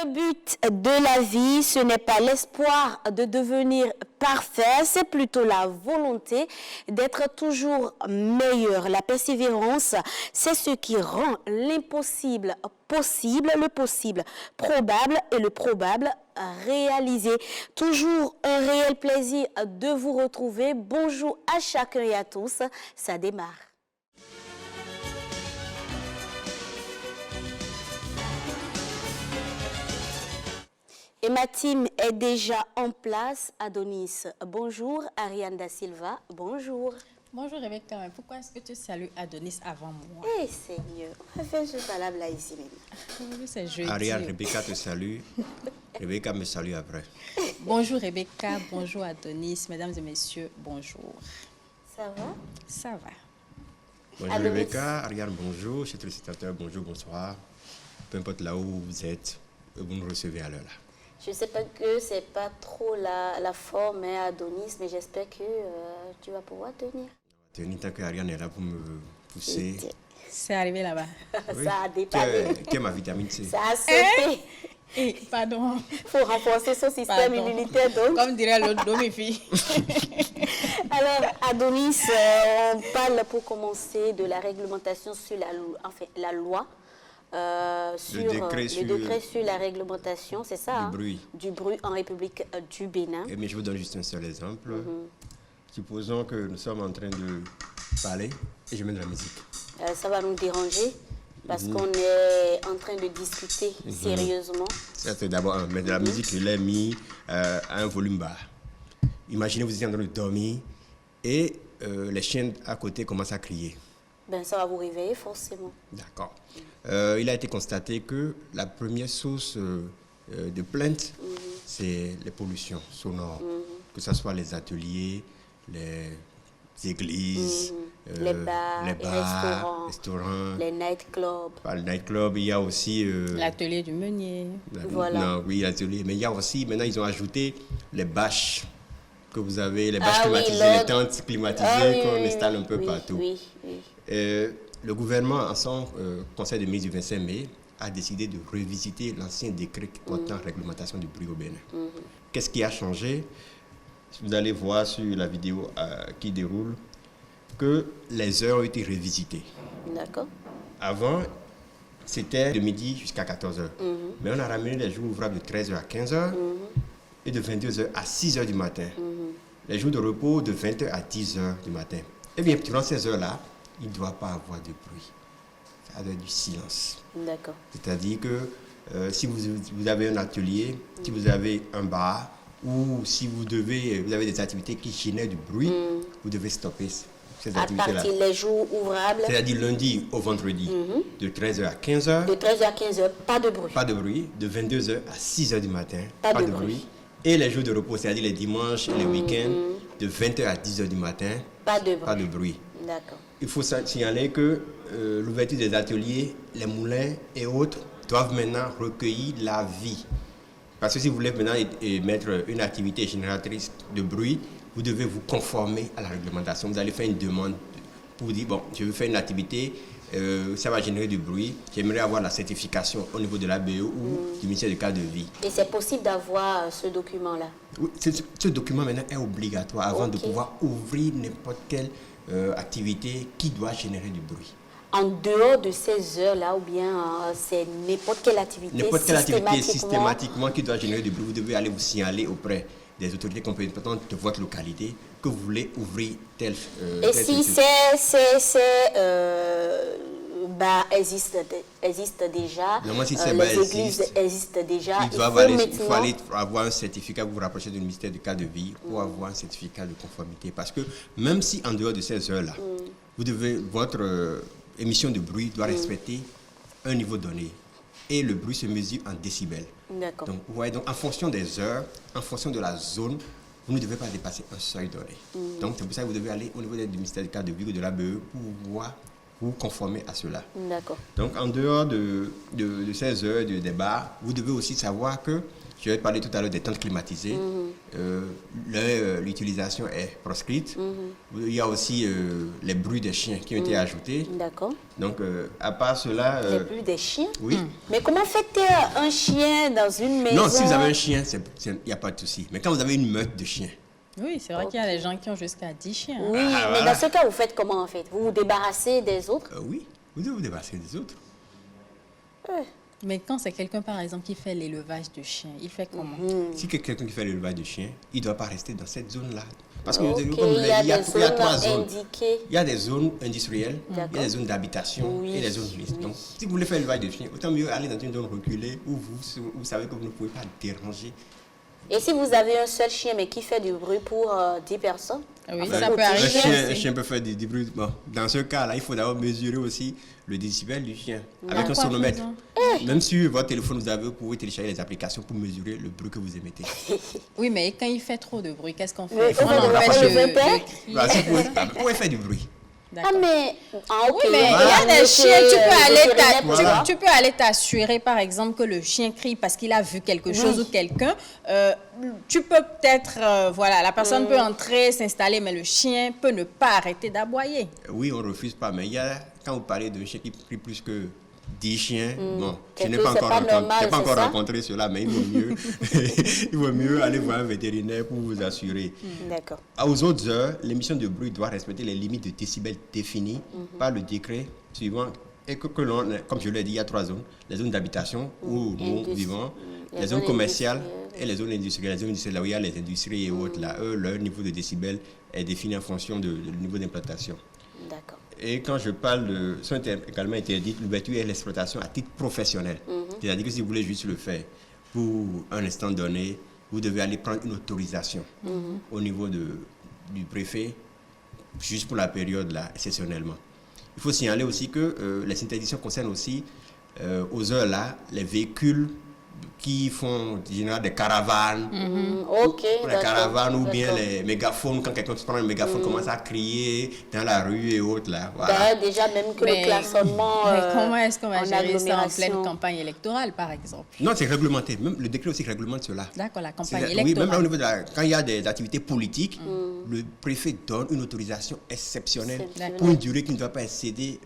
Le but de la vie, ce n'est pas l'espoir de devenir parfait, c'est plutôt la volonté d'être toujours meilleur. La persévérance, c'est ce qui rend l'impossible possible, le possible probable et le probable réalisé. Toujours un réel plaisir de vous retrouver. Bonjour à chacun et à tous, ça démarre. Et ma team est déjà en place. Adonis, bonjour. Ariane da Silva, bonjour. Bonjour Rebecca, mais pourquoi est-ce que tu salues Adonis avant moi? Eh Seigneur, on va faire ce valable là ici maintenant. C'est jeudi. Ariane, Rebecca te salue. Rebecca me salue après. Bonjour Rebecca, bonjour Adonis, mesdames et messieurs, bonjour. Ça va? Ça va. Bonjour Adonis. Rebecca, Ariane, bonjour. Chers téléspectateurs, bonjour, bonsoir. Peu importe là où vous êtes, vous nous recevez à l'heure là. Je sais pas que c'est pas trop la forme, hein, Adonis, mais j'espère que tu vas pouvoir tenir. Tenir tant que Ariane est là pour me pousser. C'est arrivé là-bas. Oui. Ça a dépanné. Qui est ma vitamine C? Ça a sauté. Eh, pardon. Il faut renforcer son système Pardon. immunitaire donc. Comme dirait l'autre demi-fille. Alors, Adonis, on parle pour commencer de la réglementation sur la loi. Sur Le décret sur la réglementation, c'est ça? Du bruit en République du Bénin. Mais je vous donne juste un seul exemple. Supposons que nous sommes en train de parler et je mets de la musique. Ça va nous déranger parce qu'on est en train de discuter sérieusement. Ça, c'est d'abord un. Mais de la musique, je l'ai mis à un volume bas. Imaginez, vous êtes en train de dormir et les chiens à côté commencent à crier. Ben, ça va vous réveiller forcément. D'accord. Il a été constaté que la première source de plainte, c'est les pollutions sonores. Que ce soit les ateliers, les églises, Les bars, les restaurants, les nightclubs. Le nightclub, il y a aussi... L'atelier du meunier. Voilà. Non, oui, l'atelier. Mais il y a aussi, maintenant, ils ont ajouté les bâches que vous avez, les bâches climatisées, les tentes climatisées qu'on installe un peu partout. Oui. Le gouvernement, en son conseil de ministre du 25 mai, a décidé de revisiter l'ancien décret portant réglementation du bruit au Bénin. Qu'est-ce qui a changé? Vous allez voir sur la vidéo qui déroule que les heures ont été révisitées. D'accord. Avant, c'était de midi jusqu'à 14h. Mais on a ramené les jours ouvrables de 13h à 15h et de 22h à 6h du matin. Les jours de repos de 20h à 10h du matin. Eh bien, durant ces heures-là, il ne doit pas avoir de bruit. Ça doit être du silence. D'accord. C'est-à-dire que si vous avez un atelier, si vous avez un bar, ou si vous avez des activités qui génèrent du bruit, vous devez stopper ces À activités-là. partir des jours ouvrables. C'est-à-dire lundi au vendredi, de 13h à 15h. De 13h à 15h, pas de bruit. Pas de bruit. De 22h à 6h du matin, Pas de bruit. Et les jours de repos, c'est-à-dire les dimanches et les week-ends, de 20h à 10h du matin, Pas de bruit. pas de bruit. D'accord. Il faut signaler que l'ouverture des ateliers, les moulins et autres doivent maintenant recueillir la vie. Parce que si vous voulez maintenant mettre une activité génératrice de bruit, vous devez vous conformer à la réglementation. Vous allez faire une demande pour dire, bon, je veux faire une activité, ça va générer du bruit, j'aimerais avoir la certification au niveau de l'ABE ou du ministère du cadre de vie. Et c'est possible d'avoir ce document-là? Oui, ce document maintenant est obligatoire avant de pouvoir ouvrir n'importe quelle activité qui doit générer du bruit. En dehors de ces heures-là, ou bien c'est n'importe quelle activité Systématiquement qui doit générer du bruit, vous devez aller vous signaler auprès des autorités compétentes de votre localité que vous voulez ouvrir tel... Et si existe déjà, les églises existent déjà, il faut avoir un certificat, vous vous rapprochez du ministère du cadre de vie pour avoir un certificat de conformité. Parce que même si en dehors de ces heures-là, votre émission de bruit doit respecter un niveau donné. Et le bruit se mesure en décibels. D'accord. Donc, donc en fonction des heures, en fonction de la zone, vous ne devez pas dépasser un seuil donné. Donc c'est pour ça que vous devez aller au niveau du ministère du cadre de vie ou de l'ABE pour pouvoir vous conformer à cela. D'accord. Donc, en dehors de ces heures de débat, vous devez aussi savoir que, je vais parler tout à l'heure des tentes climatisées, l'utilisation est proscrite. Il y a aussi les bruits des chiens qui ont été ajoutés. D'accord. Donc, à part cela... Les bruits des chiens? Oui. Mais comment faites un chien dans une maison? Non, si vous avez un chien, il n'y a pas de souci. Mais quand vous avez une meute de chiens, Oui, c'est vrai qu'il y a des gens qui ont jusqu'à 10 chiens. Oui, mais voilà. dans ce cas, vous faites comment en fait? Vous vous débarrassez des autres? oui, vous devez vous débarrasser des autres. Mais quand c'est quelqu'un, par exemple, qui fait l'élevage de chiens, il fait comment? Si quelqu'un qui fait l'élevage de chiens, il ne doit pas rester dans cette zone-là. Parce que Ok, comme vous il y a l'avez dit, il y a des trois zones zones. indiquées. Il y a des zones industrielles, il y a D'accord. des zones d'habitation Oui, et des zones mixtes. Donc, si vous voulez faire l'élevage de chiens, autant mieux aller dans une zone reculée où vous savez que vous ne pouvez pas déranger. Et si vous avez un seul chien mais qui fait du bruit pour 10 personnes? Oui, Enfin, ça pour peut 10 arriver. chiens, Un chien peut faire du bruit. Bon, dans ce cas-là, il faut d'abord mesurer aussi le décibel du chien avec un quoi sonomètre. faisant? Même sur votre téléphone, vous pouvez télécharger les applications pour mesurer le bruit que vous émettez. Oui, mais quand il fait trop de bruit, qu'est-ce qu'on Mais fait? on fait empêche on le fait de pas? crier. Bah, si vous pouvez faire du bruit. Ah D'accord. mais... Ah, ok. Oui, mais il y Voilà. a des Monsieur chiens, tu le peux aller vétérinaire pour ça. tu peux aller t'assurer, par exemple, que le chien crie parce qu'il a vu quelque chose ou quelqu'un. Tu peux peut-être, voilà, la personne peut entrer, s'installer, mais le chien peut ne pas arrêter d'aboyer. Oui, on ne refuse pas, mais il y a, quand vous parlez d'un chien qui prie plus que 10 chiens, bon, je C'est n'ai que pas c'est encore, pas normal, j'ai pas c'est encore ça? rencontré cela, mais il vaut mieux, il vaut mieux aller voir un vétérinaire pour vous assurer. D'accord. Aux autres heures, l'émission de bruit doit respecter les limites de décibels définies par le décret suivant. Et que l'on, comme je l'ai dit, il y a trois zones. Les zones d'habitation où nous vivons, Les les zones zones commerciales industrielles. et les zones industrielles. Les zones industrielles, là où il y a les industries et autres, là, eux, leur niveau de décibels est défini en fonction du niveau d'implantation. D'accord. Et quand je parle de... sont également interdites l'ouverture et l'exploitation à titre professionnel. C'est-à-dire que si vous voulez juste le faire pour un instant donné, vous devez aller prendre une autorisation au niveau du préfet, juste pour la période là, exceptionnellement. Il faut signaler aussi que les interdictions concernent aussi, aux heures là, les véhicules qui font généralement des caravanes, Ok, les d'accord. caravanes ou bien D'accord. les mégaphones, quand quelqu'un se prend un mégaphone, commence à crier dans la rue et autres là. Voilà. D'ailleurs, déjà, même que le klaxonnement mais comment est-ce qu'on va en gérer ça en pleine agglomération. campagne électorale, par exemple? Non, c'est réglementé. Même le décret aussi réglemente cela. D'accord, la campagne Oui, même là, au électorale. niveau de quand il y a des activités politiques, le préfet donne une autorisation exceptionnelle Exceptionnelle. pour une durée qui ne doit pas excéder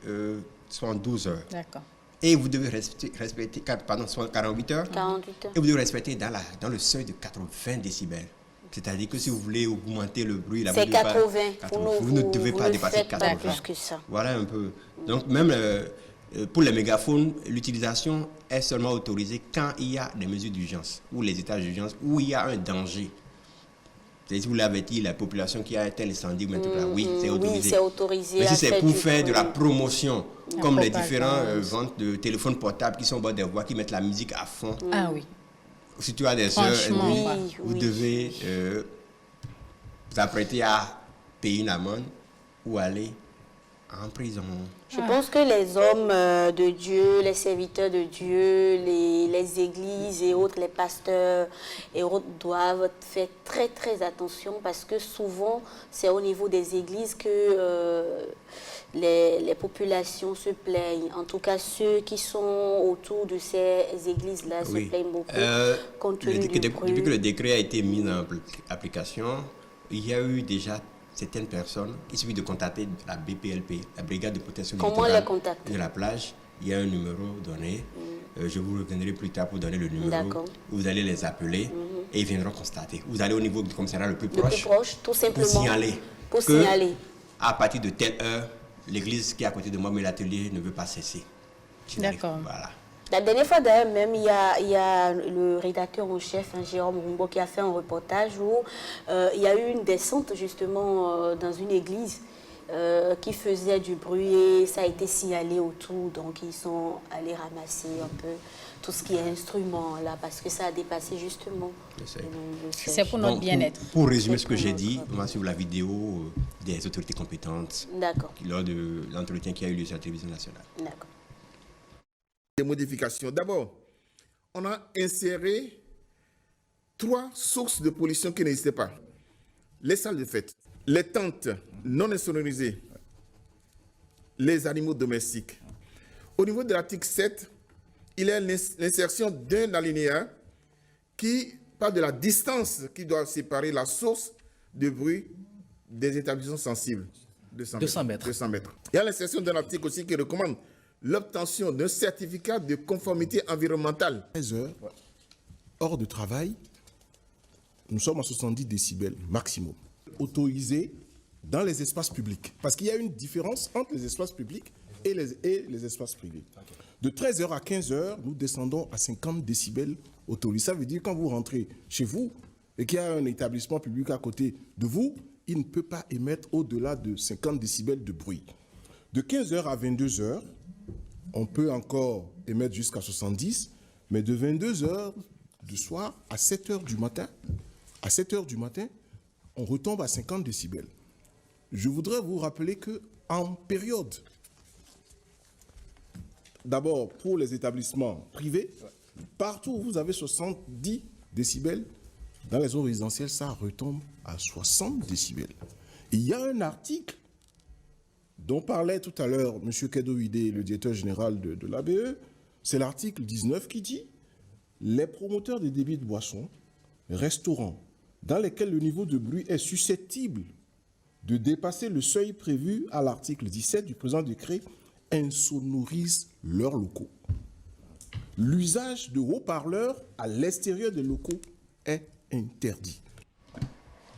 72 heures. D'accord. Et vous devez respecter 48 heures. 48 heures. Et vous devez respecter dans le seuil de 80 décibels. C'est-à-dire que si vous voulez augmenter le bruit, là, C'est vous devez 80. vous ne devez pas ne dépasser faites 80. pas plus que ça. Voilà un peu. Donc même pour les mégaphones, l'utilisation est seulement autorisée quand il y a des mesures d'urgence ou les états d'urgence où il y a un danger. C'est-à-dire si vous l'avez dit, la population qui a un tel incendie, ou un truc là, oui, c'est autorisé. Oui, c'est autorisé. Mais à si c'est pour du faire de la bruit. promotion, comme les propagande. différentes ventes de téléphones portables qui sont au bord des voies, qui mettent la musique à fond, Ah oui. si tu as des heures, Franchement, et demie, oui, vous oui. devez vous apprêter à payer une amende ou aller en prison. Je pense que les hommes de Dieu, les serviteurs de Dieu, les églises et autres, les pasteurs et autres doivent faire très très attention parce que souvent c'est au niveau des églises que les populations se plaignent. En tout cas, ceux qui sont autour de ces églises-là se plaignent beaucoup compte tenu du bruit. Depuis que le décret a été mis en application, il y a eu déjà certaines personnes, il suffit de contacter la BPLP, la Brigade de protection Comment littorale les contacter? de la plage. Il y a un numéro donné. Je vous reviendrai plus tard pour donner le numéro. D'accord. Vous allez les appeler et ils viendront constater. Vous allez au niveau du commissariat le plus Le proche, plus proche, tout simplement. pour signaler Pour que signaler. à partir de telle heure, l'église qui est à côté de moi, mais l'atelier ne veut pas cesser. D'accord. Voilà. La dernière fois, d'ailleurs, même, il y a le rédacteur en chef, Jérôme Rumbo, qui a fait un reportage où il y a eu une descente, justement, dans une église qui faisait du bruit et ça a été signalé autour. Donc, ils sont allés ramasser un peu tout ce qui est instrument, là, parce que ça a dépassé, justement. Je sais. le nombre de C'est sièges. pour notre Donc, bien-être. pour résumer ce que C'est j'ai pour dit, notre- on va suivre la vidéo des autorités compétentes D'accord, lors de l'entretien qui a eu lieu sur la télévision nationale. d'accord. Des modifications. D'abord, on a inséré 3 sources de pollution qui n'existaient pas. Les salles de fête, les tentes non insonorisées, les animaux domestiques. Au niveau de l'article 7, il y a l'insertion d'un alinéa qui parle de la distance qui doit séparer la source de bruit des établissements sensibles. 200 mètres. Il y a l'insertion d'un article aussi qui recommande l'obtention d'un certificat de conformité environnementale. 13 heures, hors de travail, nous sommes à 70 décibels maximum. Autorisé dans les espaces publics. Parce qu'il y a une différence entre les espaces publics et les espaces privés. De 13h à 15h, nous descendons à 50 décibels autorisés. Ça veut dire quand vous rentrez chez vous et qu'il y a un établissement public à côté de vous, il ne peut pas émettre au-delà de 50 décibels de bruit. De 15h à 22h, on peut encore émettre jusqu'à 70, mais de 22h du soir à 7h du matin, on retombe à 50 décibels. Je voudrais vous rappeler qu'en période, d'abord pour les établissements privés, partout où vous avez 70 décibels, dans les zones résidentielles, ça retombe à 60 décibels. Il y a un article dont parlait tout à l'heure M. Kedoide, le directeur général de l'ABE, c'est l'article 19 qui dit « Les promoteurs des débits de boissons, restaurants, dans lesquels le niveau de bruit est susceptible de dépasser le seuil prévu à l'article 17 du présent décret, insonorisent leurs locaux. L'usage de haut-parleurs à l'extérieur des locaux est interdit. »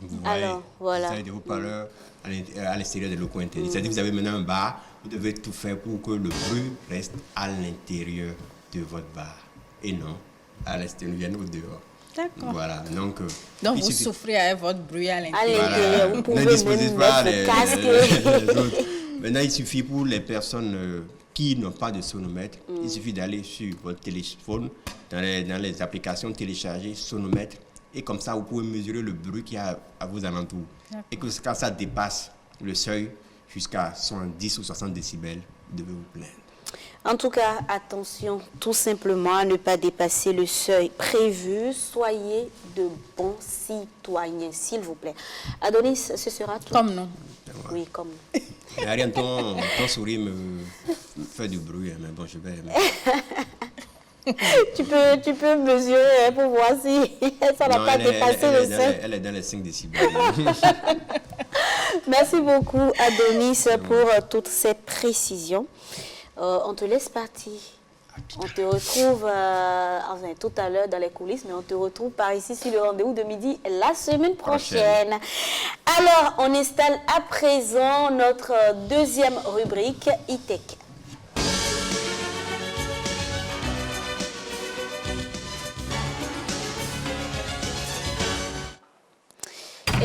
Vous voyez, Alors, voilà. Vous avez des haut-parleurs à l'extérieur des locaux interdits. C'est-à-dire que vous avez maintenant un bar, vous devez tout faire pour que le bruit reste à l'intérieur de votre bar et non à l'extérieur, vienne au dehors. D'accord. Voilà, donc vous souffrez avec votre bruit à À l'intérieur. l'intérieur, vous pouvez même mettre le casque. les autres. Maintenant, il suffit pour les personnes qui n'ont pas de sonomètre, il suffit d'aller sur votre téléphone, dans les applications téléchargées, sonomètre, et comme ça, vous pouvez mesurer le bruit qu'il y a à vos alentours. Et que quand ça dépasse le seuil jusqu'à 70 ou 60 décibels, vous devez vous plaindre. En tout cas, attention tout simplement à ne pas dépasser le seuil prévu. Soyez de bons citoyens, s'il vous plaît. Adonis, ce sera tout. Comme nous. Oui, comme nous. Ariane, ton sourire me fait du bruit, mais bon, je vais... tu peux mesurer pour voir si ça n'a pas dépassé le seuil. Elle est dans les 5 décibels. Merci beaucoup, Adonis, pour toutes ces précisions. On te laisse partir. On te retrouve enfin, tout à l'heure dans les coulisses, mais on te retrouve par ici sur le rendez-vous de midi la semaine prochaine. Alors, on installe à présent notre deuxième rubrique, e-tech.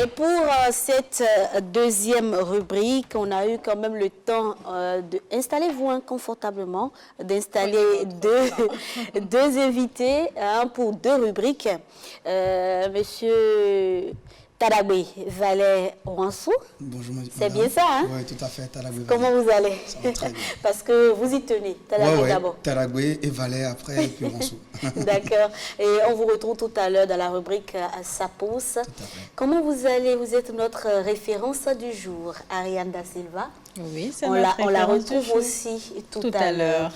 Et pour cette deuxième rubrique, on a eu quand même le temps d'installer-vous confortablement, d'installer deux invités pour deux rubriques. Monsieur Tadagbe Valère Ouansou. Bonjour, madame. C'est bien ça, hein? Oui, tout à fait. Tadagbe. Comment vous allez? Ça va très bien. Parce que vous y tenez. Tadagbe d'abord. Tadagbe et Valère après, et puis Ouansou. D'accord. Et on vous retrouve tout à l'heure dans la rubrique Sapos. Comment vous allez? Vous êtes notre référence du jour, Ariane Da Silva. Oui, c'est On la retrouve aussi tout à l'heure.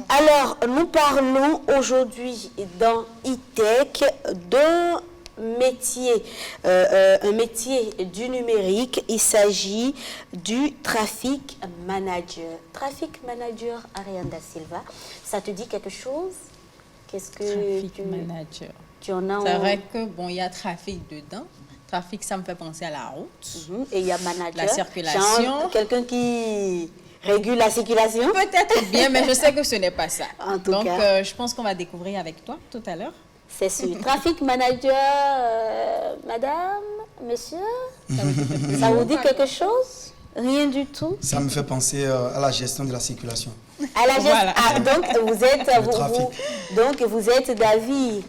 Alors, nous parlons aujourd'hui dans e-tech d'un métier, un métier du numérique. Il s'agit du traffic manager. Traffic manager, Ariane Da Silva, ça te dit quelque chose? Qu'est-ce que Traffic manager. Tu en as? C'est vrai que bon, il y a trafic dedans. Trafic, ça me fait penser à la route. Et il y a manager. La circulation. Quelqu'un qui régule la circulation. Peut-être bien, mais je sais que ce n'est pas ça. En tout Donc, cas, je pense qu'on va découvrir avec toi tout à l'heure. c'est sûr. Traffic manager, madame, monsieur, ça vous dit quelque chose? Rien du tout? Ça me fait penser à la gestion de la circulation. À la Voilà. donc vous êtes trafic. donc vous êtes d'avis,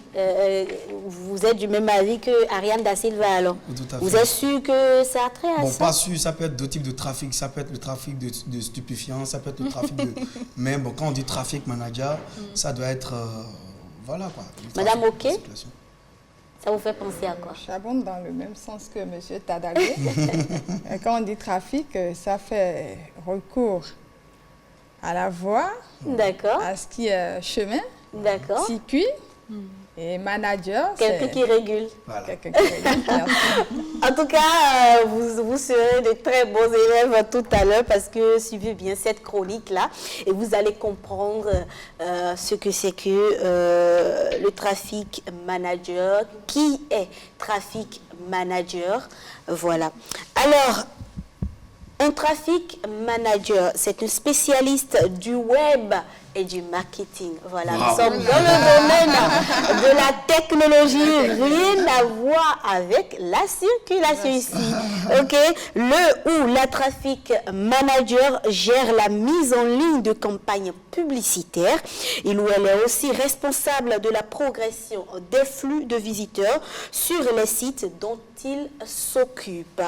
vous êtes du même avis que Ariane Da Silva alors. Tout à fait. Vous êtes sûr que ça a trait à Bon, ça? pas sûr, ça peut être d'autres types de trafic, ça peut être le trafic de stupéfiants, ça peut être le trafic de... Mais bon, quand on dit trafic manager, ça doit être... voilà quoi. le Madame trafic de Ok? circulation. Ça vous fait penser à quoi? J'abonde dans le même sens que M. Tadagbe. Quand on dit trafic, ça fait recours à la voie, D'accord, à ce qui est chemin, d'accord. circuit. Et manager, Quelqu'un c'est qui régule. Voilà. quelqu'un qui régule. Merci. En tout cas, vous serez de très bons élèves tout à l'heure parce que suivez bien cette chronique-là et vous allez comprendre ce que c'est que le traffic manager, qui est traffic manager. Voilà. Alors, un traffic manager, c'est un spécialiste du web et du marketing. Voilà, nous sommes dans le domaine de la technologie, rien à voir avec la circulation ici. Ok, le ou la traffic manager gère la mise en ligne de campagnes publicitaires. Il ou elle est aussi responsable de la progression des flux de visiteurs sur les sites dont il s'occupe.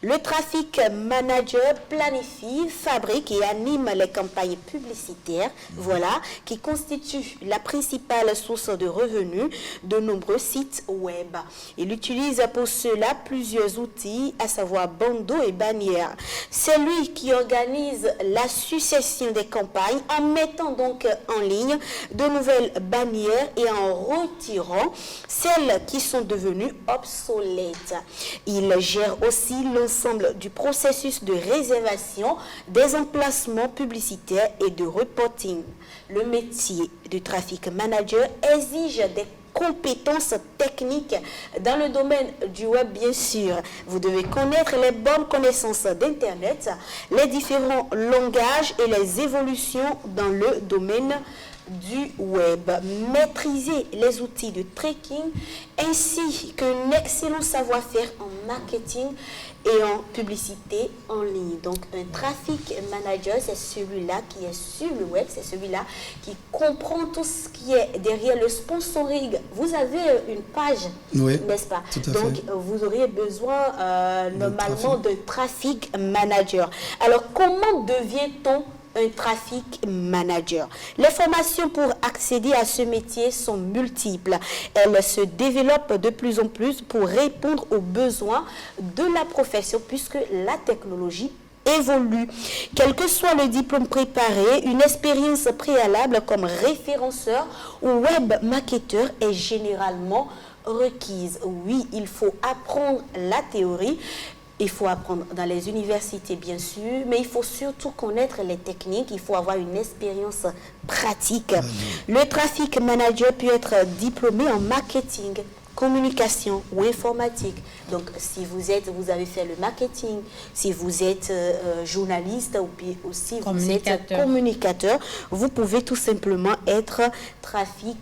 Le traffic manager planifie, fabrique et anime les campagnes publicitaires, voilà, qui constituent la principale source de revenus de nombreux sites web. Il utilise pour cela plusieurs outils, à savoir bandeaux et bannières. C'est lui qui organise la succession des campagnes en mettant donc en ligne de nouvelles bannières et en retirant celles qui sont devenues obsolètes. Il gère aussi l'ensemble du processus de réservation des emplacements publicitaires et de reporting. Le métier de traffic manager exige des compétences techniques dans le domaine du web, bien sûr. Vous devez connaître les bonnes connaissances d'Internet, les différents langages et les évolutions dans le domaine du web, maîtriser les outils de tracking ainsi qu'un excellent savoir-faire en marketing et en publicité en ligne. Donc un traffic manager, c'est celui-là qui est sur le web, c'est celui-là qui comprend tout ce qui est derrière le sponsoring. Vous avez une page, Oui, n'est-ce pas? tout à Donc fait. vous auriez besoin normalement d'un traffic manager. Alors comment devient-on un traffic manager? Les formations pour accéder à ce métier sont multiples. Elles se développent de plus en plus pour répondre aux besoins de la profession puisque la technologie évolue. Quel que soit le diplôme préparé, une expérience préalable comme référenceur ou web marketeur est généralement requise. Oui, il faut apprendre la théorie. Il faut apprendre dans les universités, bien sûr, mais il faut surtout connaître les techniques. Il faut avoir une expérience pratique. Le traffic manager peut être diplômé en marketing, communication ou informatique. Donc, si vous avez fait le marketing, si vous êtes journaliste ou si vous êtes communicateur, vous pouvez tout simplement être traffic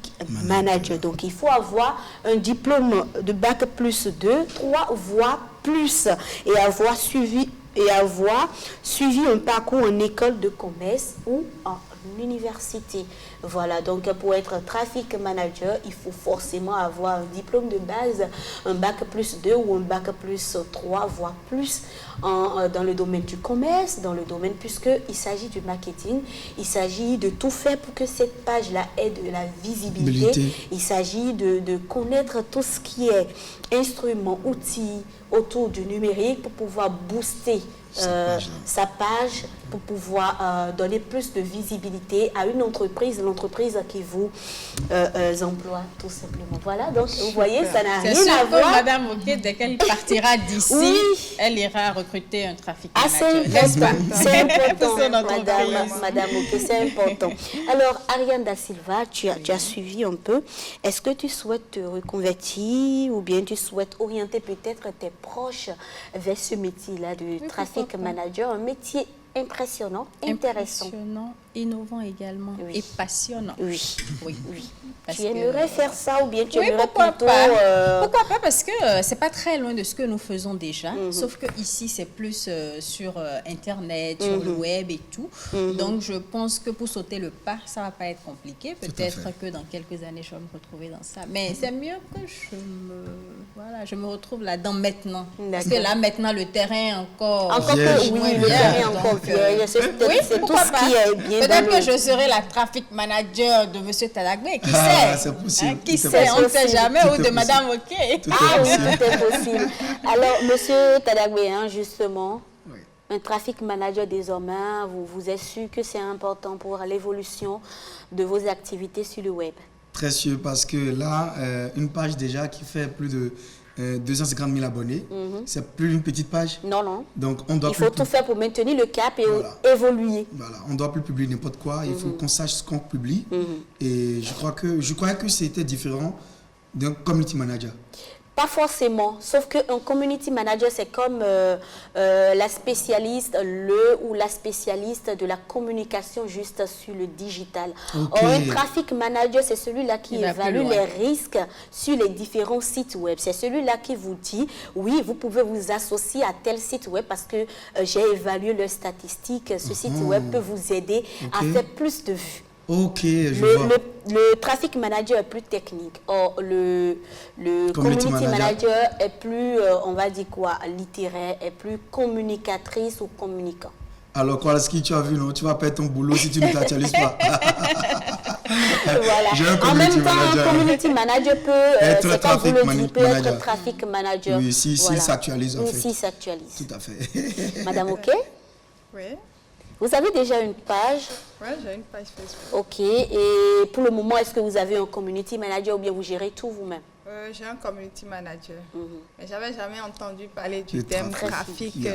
manager. Donc, il faut avoir un diplôme de bac plus 2, 3 voire plus et avoir suivi un parcours en école de commerce ou en université. Voilà, donc pour être traffic manager, il faut forcément avoir un diplôme de base, un bac plus 2 ou un bac plus 3, voire plus dans le domaine du commerce, dans le domaine, puisqu'il s'agit du marketing, il s'agit de tout faire pour que cette page-là ait de la visibilité. Il s'agit de connaître tout ce qui est instruments, outils autour du numérique pour pouvoir booster sa page, pour pouvoir donner plus de visibilité à une entreprise, l'entreprise qui vous emploie tout simplement. Voilà, donc vous voyez, ça n'a rien à voir. Madame Oké, dès qu'elle partira d'ici, Oui. Elle ira recruter un traffic Ah, manager. c'est important, C'est notre entreprise. Madame Oké, c'est important. Alors, Ariane Da Silva, tu as suivi un peu. Est-ce que tu souhaites te reconvertir ou bien tu souhaites orienter peut-être tes proches vers ce métier-là de traffic manager, un métier impressionnant, intéressant. Impressionnant, innovant également Oui. et passionnant. Oui. Oui. Parce Tu que- aimerais faire ça ou bien tu Oui, aimerais pourquoi plutôt... pas. Pourquoi pas? Parce que c'est pas très loin de ce que nous faisons déjà. Sauf que ici, c'est plus sur Internet, sur le web et tout. Donc, je pense que pour sauter le pas, ça va pas être compliqué. Peut-être que dans quelques années, je vais me retrouver dans ça. Mais c'est mieux que je me retrouve là-dedans maintenant. Parce que là, maintenant, le terrain est encore... Encore Vierge. que oui, le Bien, terrain est donc, encore vieille. C'est tout pourquoi ce pas. qui est bien dans Peut-être le... que je serai la traffic manager de M. Tadagbe. Qui Ah, sait? c'est possible. Qui Tout est sait? On ne possible. sait jamais. Tout Ou est de possible. Madame OK. Tout est Ah oui, possible. tout est possible. Alors, monsieur Tadagbe, justement, un traffic manager désormais, vous êtes sûr que c'est important pour l'évolution de vos activités sur le web? Très sûr, parce que là, une page déjà qui fait plus de 250 000 abonnés, c'est plus une petite page. Non, non. Donc, on doit Il faut tout faire pour maintenir le cap et évoluer. Voilà, on ne doit plus publier n'importe quoi, il faut qu'on sache ce qu'on publie. Et je crois que c'était différent d'un community manager. Pas forcément, sauf qu'un community manager, c'est comme la spécialiste, ou la spécialiste de la communication juste sur le digital. Okay. Or, un traffic manager, c'est celui-là qui évalue les risques sur les différents sites web. C'est celui-là qui vous dit, oui, vous pouvez vous associer à tel site web parce que j'ai évalué leurs statistiques. Ce site web peut vous aider à faire plus de vues. Ok, je vois. Le traffic manager est plus technique. Or, le community manager est plus, on va dire quoi, littéraire, est plus communicatrice ou communicant. Alors, Kowalski, tu as vu, non? Tu vas perdre ton boulot si tu ne t'actualises pas. Voilà. En même temps, un community manager peut être traffic manager. Être traffic manager. Oui, s'il s'actualise, en fait. S'il s'actualise. Tout à fait. Madame OK? Oui. Vous avez déjà une page? Oui, j'ai une page Facebook. OK. Et pour le moment, est-ce que vous avez un community manager ou bien vous gérez tout vous-même? J'ai un community manager. Mais j'avais jamais entendu parler du Le thème trafic. traffic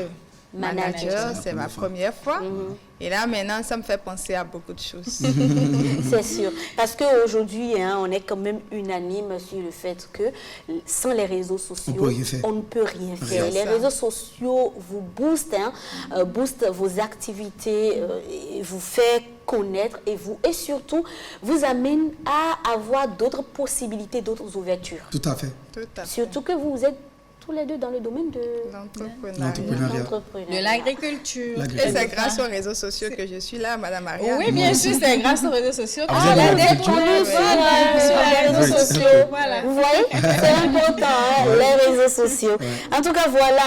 manager. C'est ma première fois. Et là, maintenant, ça me fait penser à beaucoup de choses. C'est sûr. Parce qu'aujourd'hui, on est quand même unanime sur le fait que sans les réseaux sociaux, on ne peut rien faire. Les réseaux sociaux vous boostent, boostent vos activités, vous fait connaître et surtout vous amène à avoir d'autres possibilités, d'autres ouvertures. Tout à fait. Tout à fait. Surtout que vous êtes tous les deux dans le domaine de l'entrepreneuriat. De l'agriculture. Et c'est grâce aux réseaux sociaux que je suis là, Madame Maria. Oui, bien sûr, c'est grâce aux réseaux sociaux. vous avez l'agriculture? sur les réseaux sociaux. Voilà. Vous voyez, c'est important, les réseaux sociaux. En tout cas, voilà,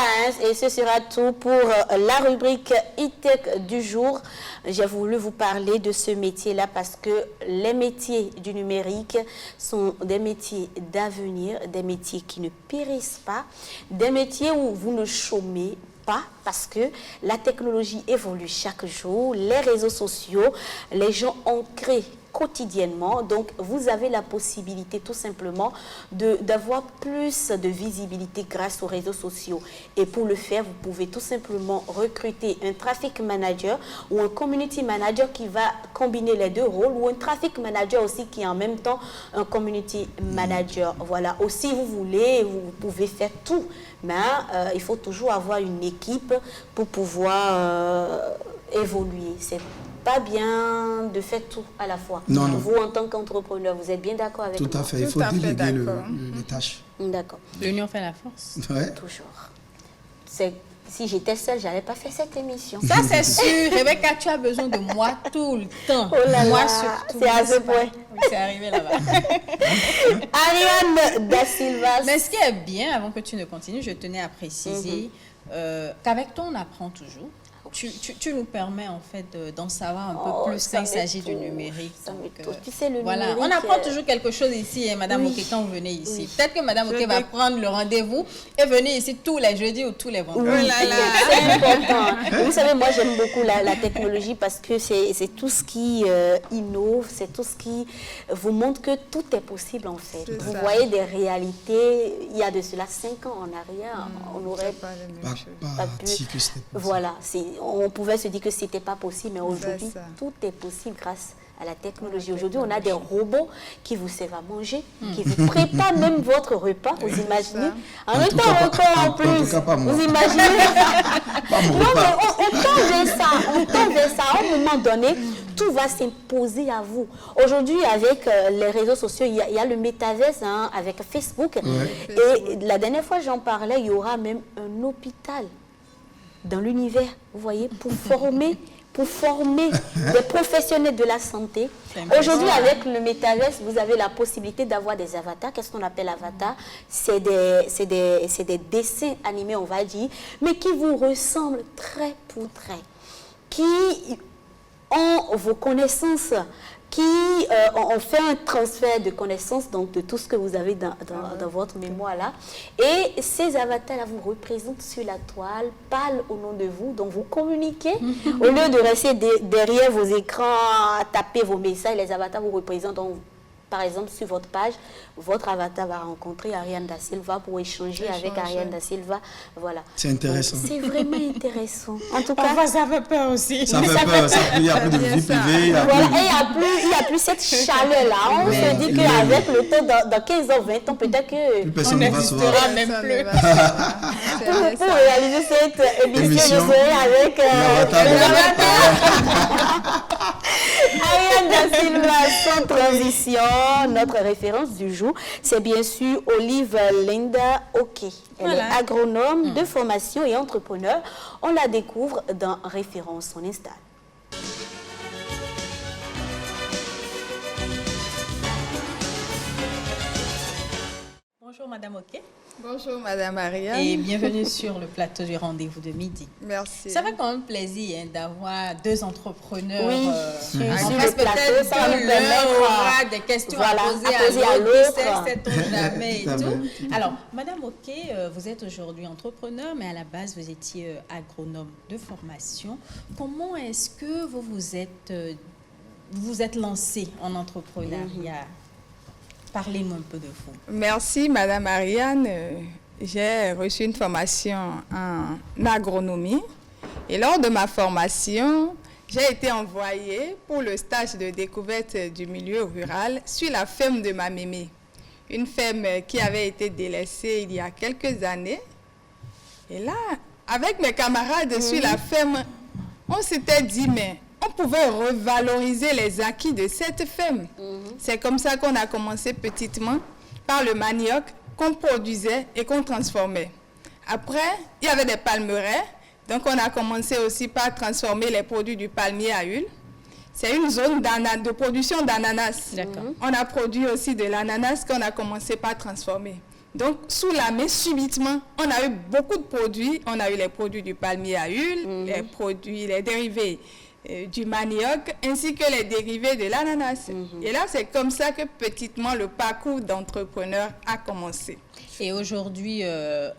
et ce sera tout pour la rubrique e-tech du jour. J'ai voulu vous parler de ce métier-là parce que les métiers du numérique sont des métiers d'avenir, des métiers qui ne périssent pas, des métiers où vous ne chômez pas parce que la technologie évolue chaque jour, les réseaux sociaux, les gens en créent quotidiennement. Donc, vous avez la possibilité tout simplement d'avoir plus de visibilité grâce aux réseaux sociaux. Et pour le faire, vous pouvez tout simplement recruter un traffic manager ou un community manager qui va combiner les deux rôles ou un traffic manager aussi qui est en même temps un community manager. Voilà. Aussi, vous pouvez faire tout. Mais il faut toujours avoir une équipe pour pouvoir évoluer. C'est pas bien de faire tout à la fois. Non, non. Vous, en tant qu'entrepreneur, vous êtes bien d'accord avec moi? Tout à fait. Il faut déléguer les tâches. D'accord. L'union fait la force. Ouais. Toujours. Si j'étais seule, j'allais pas faire cette émission. Ça, c'est sûr. Rebecca, tu as besoin de moi tout le temps. Oh là Moi, là, surtout. c'est à ce point. Oui, c'est arrivé là-bas. Ariane Da Silva. Mais ce qui est bien, avant que tu ne continues, je tenais à préciser qu'avec toi, on apprend toujours. Tu nous permets en fait d'en savoir un peu plus quand il s'agit du numérique. Tu sais, le voilà, numérique, on apprend toujours quelque chose ici, Madame Oké, quand vous venez ici. Peut-être que Madame Oké va prendre le rendez-vous et venir ici tous les jeudis ou tous les vendredis. Oui, c'est important. Vous savez, moi j'aime beaucoup la technologie parce que c'est tout ce qui innove, c'est tout ce qui vous montre que tout est possible en fait. Vous voyez des réalités, il y a de cela 5 ans en arrière, on n'aurait pas pu. Voilà, on pouvait se dire que c'était pas possible, mais aujourd'hui, tout est possible grâce à la technologie. Aujourd'hui, on a des robots qui vous servent à manger, qui vous préparent même votre repas, vous imaginez? En même temps, encore en plus, vous imaginez? Non, mais on tend vers ça. À un moment donné, tout va s'imposer à vous. Aujourd'hui, avec les réseaux sociaux, il y a le métaverse avec Facebook. Et la dernière fois, j'en parlais, il y aura même un hôpital dans l'univers, vous voyez, pour former des professionnels de la santé. Aujourd'hui, avec le métaverse, vous avez la possibilité d'avoir des avatars. Qu'est-ce qu'on appelle avatar? C'est des dessins animés, on va dire, mais qui vous ressemblent trait pour trait, qui ont vos connaissances, qui ont fait un transfert de connaissances, donc de tout ce que vous avez dans votre mémoire là. Et ces avatars-là vous représentent sur la toile, parlent au nom de vous, donc vous communiquez. Au lieu de rester derrière vos écrans, à taper vos messages, les avatars vous représentent. Donc, par exemple, sur votre page, votre avatar va rencontrer Ariane Da Silva pour échanger avec Ariane Da Silva. Voilà. C'est intéressant. C'est vraiment intéressant. En tout cas, Parfois, ça fait peur aussi. Ça fait peur, il n'y a plus de vie privée. voilà, et il n'y a plus cette chaleur-là. On se dit qu'avec le temps, dans 15 ans, 20 ans, peut-être que Plus personne ne va se voir. même plus. pour réaliser cette émission, je serai avec Ariane Da Silva, sans transition. Notre référence du jour, c'est bien sûr Olive Linda Oké. Elle est agronome de formation et entrepreneur. On la découvre dans Référence, on installe. Bonjour Madame Oké. Bonjour Madame Ariane. Et bienvenue sur le plateau du rendez-vous de midi. Merci. Ça fait quand même plaisir d'avoir deux entrepreneurs. Oui, sur le plateau, ça va nous l'un permettre aura des questions à poser à l'autre, sait-on jamais et tout. Alors, Madame Oké, vous êtes aujourd'hui entrepreneur, mais à la base, vous étiez agronome de formation. Comment est-ce que vous vous êtes lancé en entrepreneuriat? Parlez-nous un peu de vous. Merci Madame Ariane. J'ai reçu une formation en agronomie et lors de ma formation, j'ai été envoyée pour le stage de découverte du milieu rural sur la ferme de ma mémé. Une ferme qui avait été délaissée il y a quelques années. Et là, avec mes camarades sur la ferme, on s'était dit, mais on pouvait revaloriser les acquis de cette ferme. C'est comme ça qu'on a commencé petitement par le manioc qu'on produisait et qu'on transformait. Après, il y avait des palmeraies, donc on a commencé aussi par transformer les produits du palmier à huile. C'est une zone de production d'ananas. On a produit aussi de l'ananas qu'on a commencé par transformer. Donc, sous la main, subitement, on a eu beaucoup de produits. On a eu les produits du palmier à huile, les dérivés du manioc, ainsi que les dérivés de l'ananas. Et là, c'est comme ça que petitement le parcours d'entrepreneur a commencé. Et aujourd'hui,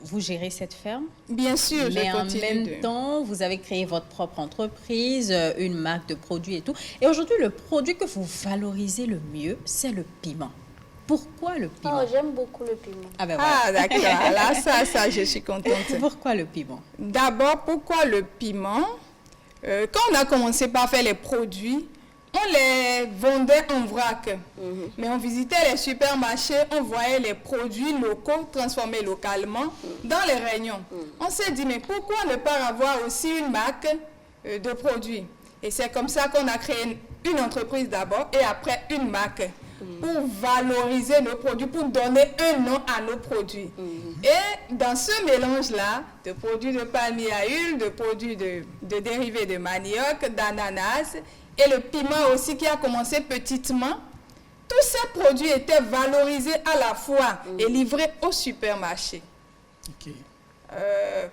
vous gérez cette ferme? Bien sûr, mais je continue. Mais en même temps, vous avez créé votre propre entreprise, une marque de produits et tout. Et aujourd'hui, le produit que vous valorisez le mieux, c'est le piment. Pourquoi le piment? Oh, j'aime beaucoup le piment. Ah, ben voilà. Ah, d'accord. Là, ça, je suis contente. Pourquoi le piment? D'abord, pourquoi le piment? Quand on a commencé par faire les produits, on les vendait en vrac. Mais on visitait les supermarchés, on voyait les produits locaux transformés localement dans les rayons. On s'est dit, mais pourquoi ne pas avoir aussi une marque de produits? Et c'est comme ça qu'on a créé une entreprise d'abord et après une marque pour valoriser nos produits, pour donner un nom à nos produits. Et dans ce mélange-là, de produits de palmier à huile, de produits de dérivés de manioc, d'ananas, et le piment aussi qui a commencé petitement, tous ces produits étaient valorisés à la fois et livrés au supermarché.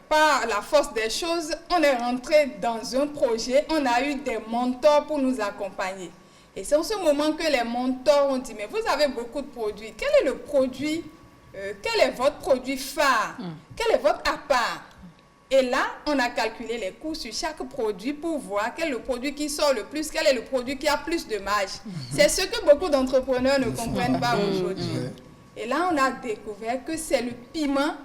Par la force des choses, on est rentré dans un projet, on a eu des mentors pour nous accompagner. Et c'est en ce moment que les mentors ont dit, mais vous avez beaucoup de produits, quel est le produit, quel est votre produit phare, quel est votre appart? Et là, on a calculé les coûts sur chaque produit pour voir quel est le produit qui sort le plus, quel est le produit qui a plus de marge. C'est ce que beaucoup d'entrepreneurs ne comprennent pas aujourd'hui. Et là, on a découvert que c'est le piment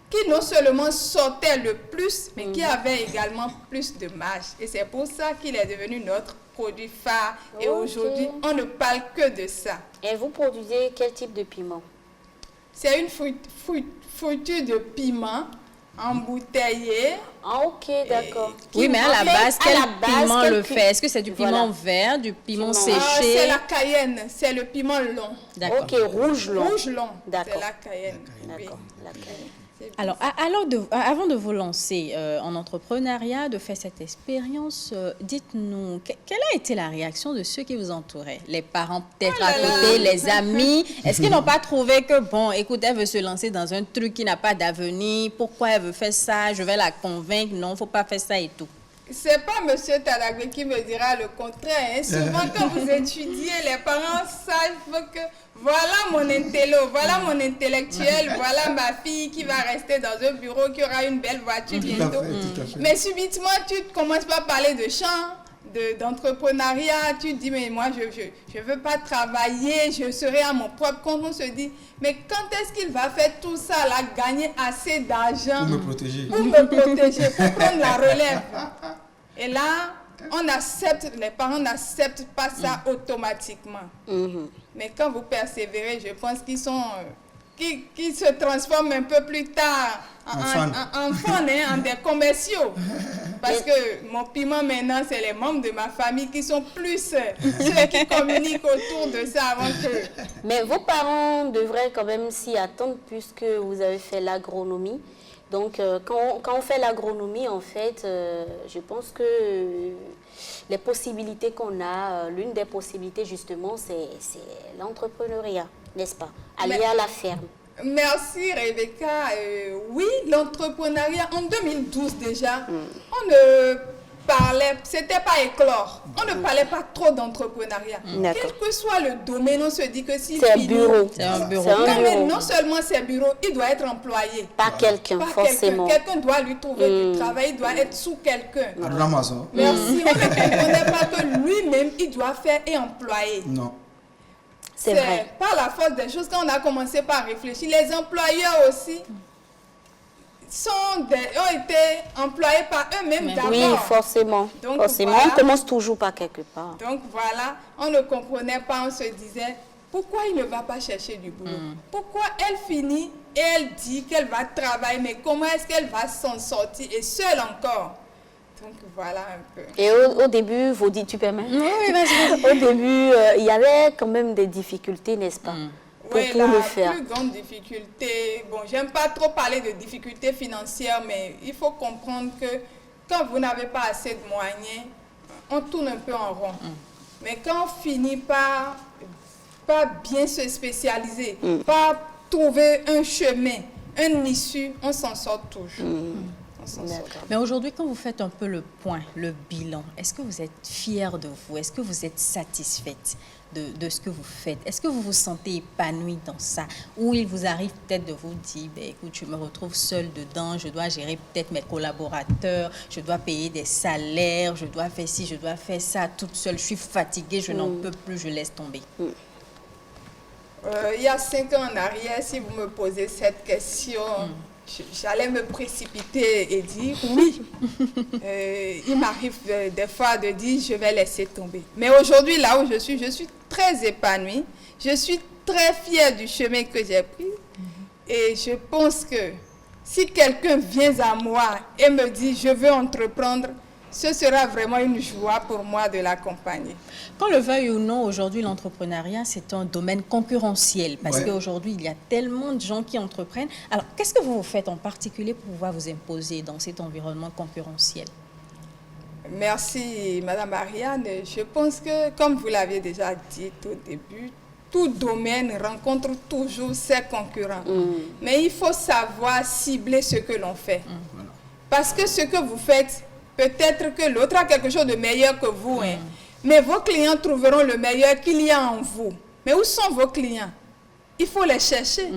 qui non seulement sortait le plus, mais qui avait également plus de marge. Et c'est pour ça qu'il est devenu notre produit phare. Et aujourd'hui, on ne parle que de ça. Et vous produisez quel type de piment? C'est une fruiture de piment embouteillée. Ah, ok, d'accord. Oui, mais à la base, quel piment le fait? Est-ce que c'est du piment vert, du piment séché? C'est la cayenne, c'est le piment long. D'accord. Ok, rouge long. Rouge long, D'accord. c'est la cayenne. D'accord, la cayenne. Alors, avant de vous lancer en entrepreneuriat, de faire cette expérience, dites-nous, quelle a été la réaction de ceux qui vous entouraient? Les parents peut-être à côté, les amis? Est-ce qu'ils n'ont pas trouvé que, bon, écoute, elle veut se lancer dans un truc qui n'a pas d'avenir, pourquoi elle veut faire ça? Je vais la convaincre, non, il ne faut pas faire ça et tout. c'est pas M. Tadagwe qui me dira le contraire. Hein. Souvent, quand vous étudiez, les parents savent que voilà mon intello, voilà mon intellectuel, voilà ma fille qui va rester dans un bureau, qui aura une belle voiture bientôt. Tout à fait. Mais subitement, tu commences par parler de chant, d'entrepreneuriat, tu te dis, mais moi, je veux pas travailler, je serai à mon propre compte. On se dit, mais quand est-ce qu'il va faire tout ça, là, gagner assez d'argent Pour me protéger. pour prendre la relève. Et là, les parents n'acceptent pas ça automatiquement. Mais quand vous persévérez, je pense qu'ils sont... Qui se transforment un peu plus tard en fans, en des commerciaux. Parce que mon piment maintenant, c'est les membres de ma famille qui sont plus ceux qui communiquent autour de ça avant que... Mais vos parents devraient quand même s'y attendre puisque vous avez fait l'agronomie. Donc, quand on fait l'agronomie, en fait, je pense que les possibilités qu'on a, l'une des possibilités justement, c'est l'entrepreneuriat, n'est-ce pas? Aller à la ferme. Merci Rebecca. Oui, l'entrepreneuriat, en 2012 déjà, on ne parlait, c'était pas éclore, on ne parlait pas trop d'entrepreneuriat. Quel que soit le domaine, on se dit que si c'est un bureau. C'est un bureau. Non seulement c'est un bureau, il doit être employé. Pas quelqu'un, forcément. Quelqu'un doit lui trouver du travail, il doit être sous quelqu'un. Amazon. Merci, on ne comprenait pas que lui-même, il doit faire et employer. Non. C'est vrai. Par la force des choses, quand on a commencé par réfléchir, les employeurs aussi ont été employés par eux-mêmes d'abord. Oui, forcément. Donc, forcément, voilà. on commence toujours par quelque part. Donc voilà, on ne comprenait pas, on se disait, pourquoi il ne va pas chercher du boulot? Pourquoi elle finit et elle dit qu'elle va travailler, mais comment est-ce qu'elle va s'en sortir, et seule encore? Donc voilà un peu. Et au début, vous dites, tu permets? Oui, vas-y. Au début, il y avait quand même des difficultés, n'est-ce pas? Pour le faire. La plus grande difficulté, bon, j'aime pas trop parler de difficultés financières, mais il faut comprendre que quand vous n'avez pas assez de moyens, on tourne un peu en rond. Mais quand on finit par bien se spécialiser, par trouver un chemin, un issue, on s'en sort toujours. Mais aujourd'hui, quand vous faites un peu le point, le bilan, est-ce que vous êtes fière de vous? Est-ce que vous êtes satisfaite de ce que vous faites? Est-ce que vous vous sentez épanouie dans ça? Ou il vous arrive peut-être de vous dire, ben, écoute, je me retrouve seule dedans, je dois gérer peut-être mes collaborateurs, je dois payer des salaires, je dois faire ci, je dois faire ça toute seule, je suis fatiguée, je n'en peux plus, je laisse tomber. Il y a 5 ans en arrière, si vous me posez cette question, j'allais me précipiter et dire oui. Il m'arrive des fois de dire je vais laisser tomber. Mais aujourd'hui, là où je suis très épanouie. Je suis très fière du chemin que j'ai pris. Et je pense que si quelqu'un vient à moi et me dit je veux entreprendre, ce sera vraiment une joie pour moi de l'accompagner. Qu'on le veuille ou non, aujourd'hui, l'entrepreneuriat, c'est un domaine concurrentiel parce qu'aujourd'hui, il y a tellement de gens qui entreprennent. Alors, qu'est-ce que vous faites en particulier pour pouvoir vous imposer dans cet environnement concurrentiel? Merci, Madame Marianne. Je pense que, comme vous l'avez déjà dit au début, tout domaine rencontre toujours ses concurrents. Mais il faut savoir cibler ce que l'on fait. Parce que ce que vous faites, peut-être que l'autre a quelque chose de meilleur que vous. Mais vos clients trouveront le meilleur qu'il y a en vous. Mais où sont vos clients? Il faut les chercher.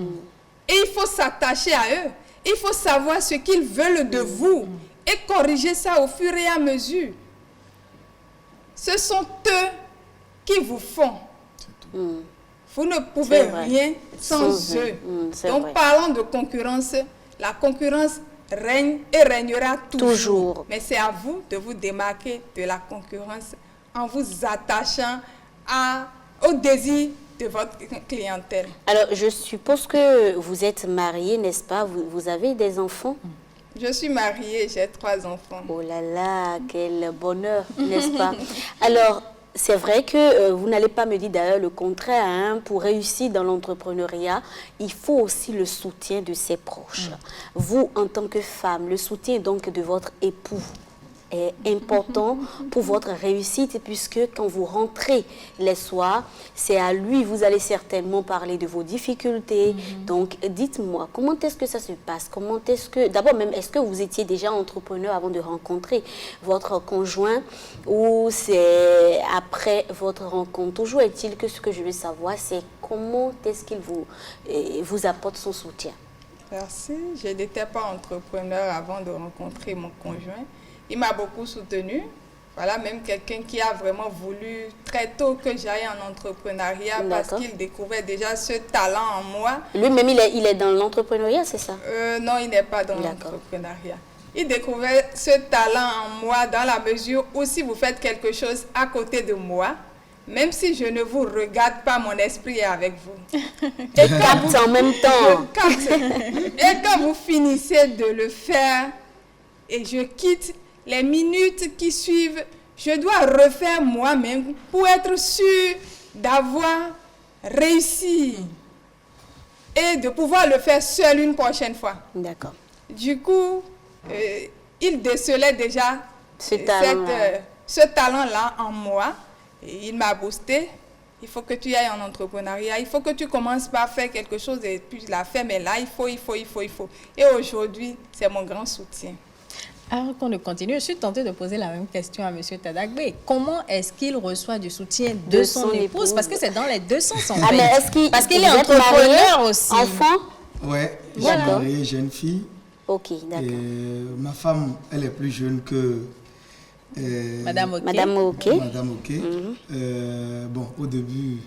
Et il faut s'attacher à eux. Il faut savoir ce qu'ils veulent de vous. Et corriger ça au fur et à mesure. Ce sont eux qui vous font. Vous ne pouvez rien sans eux. Donc, parlant de concurrence, la concurrence règne et régnera toujours. Mais c'est à vous de vous démarquer de la concurrence en vous attachant au désir de votre clientèle. Alors, je suppose que vous êtes mariée, n'est-ce pas? Vous avez des enfants? Je suis mariée, j'ai 3 enfants. Oh là là, quel bonheur, n'est-ce pas? Alors, c'est vrai que vous n'allez pas me dire d'ailleurs le contraire. Hein, pour réussir dans l'entrepreneuriat, il faut aussi le soutien de ses proches. Vous, en tant que femme, le soutien donc de votre époux. est important pour votre réussite, puisque quand vous rentrez les soirs, c'est à lui, vous allez certainement parler de vos difficultés. Donc, dites-moi, comment est-ce que ça se passe? Comment est-ce que, d'abord même, est-ce que vous étiez déjà entrepreneur avant de rencontrer votre conjoint, ou c'est après votre rencontre? Toujours est-il que ce que je veux savoir, c'est comment est-ce qu'il vous apporte son soutien? Merci. Je n'étais pas entrepreneur avant de rencontrer mon conjoint. Il m'a beaucoup soutenu. Voilà, même quelqu'un qui a vraiment voulu très tôt que j'aille en entrepreneuriat parce qu'il découvrait déjà ce talent en moi. Lui-même, il est dans l'entrepreneuriat, c'est ça? Non, il n'est pas dans l'entrepreneuriat. Il découvrait ce talent en moi dans la mesure où si vous faites quelque chose à côté de moi, même si je ne vous regarde pas, mon esprit est avec vous. Et capte en même temps. Je capte. Et quand vous finissez de le faire et je quitte, les minutes qui suivent, je dois refaire moi-même pour être sûr d'avoir réussi et de pouvoir le faire seul une prochaine fois. D'accord. Du coup, il décelait déjà ce talent-là en moi. Et il m'a boosté. Il faut que tu ailles en entrepreneuriat. Il faut que tu commences par faire quelque chose et puis je l'ai fait. Mais là, il faut. Et aujourd'hui, c'est mon grand soutien. Alors qu'on continue, je suis tentée de poser la même question à M. Tadagbe. Comment est-ce qu'il reçoit du soutien de son épouse? Parce que c'est dans les deux sens en fait. Mais est-ce parce qu'il est entrepreneur aussi. Enfant? Ouais, je suis marié, jeune fille. Ok, d'accord. Ma femme, elle est plus jeune que Madame Ok. Madame Ok. Madame Ok. Bon, au début,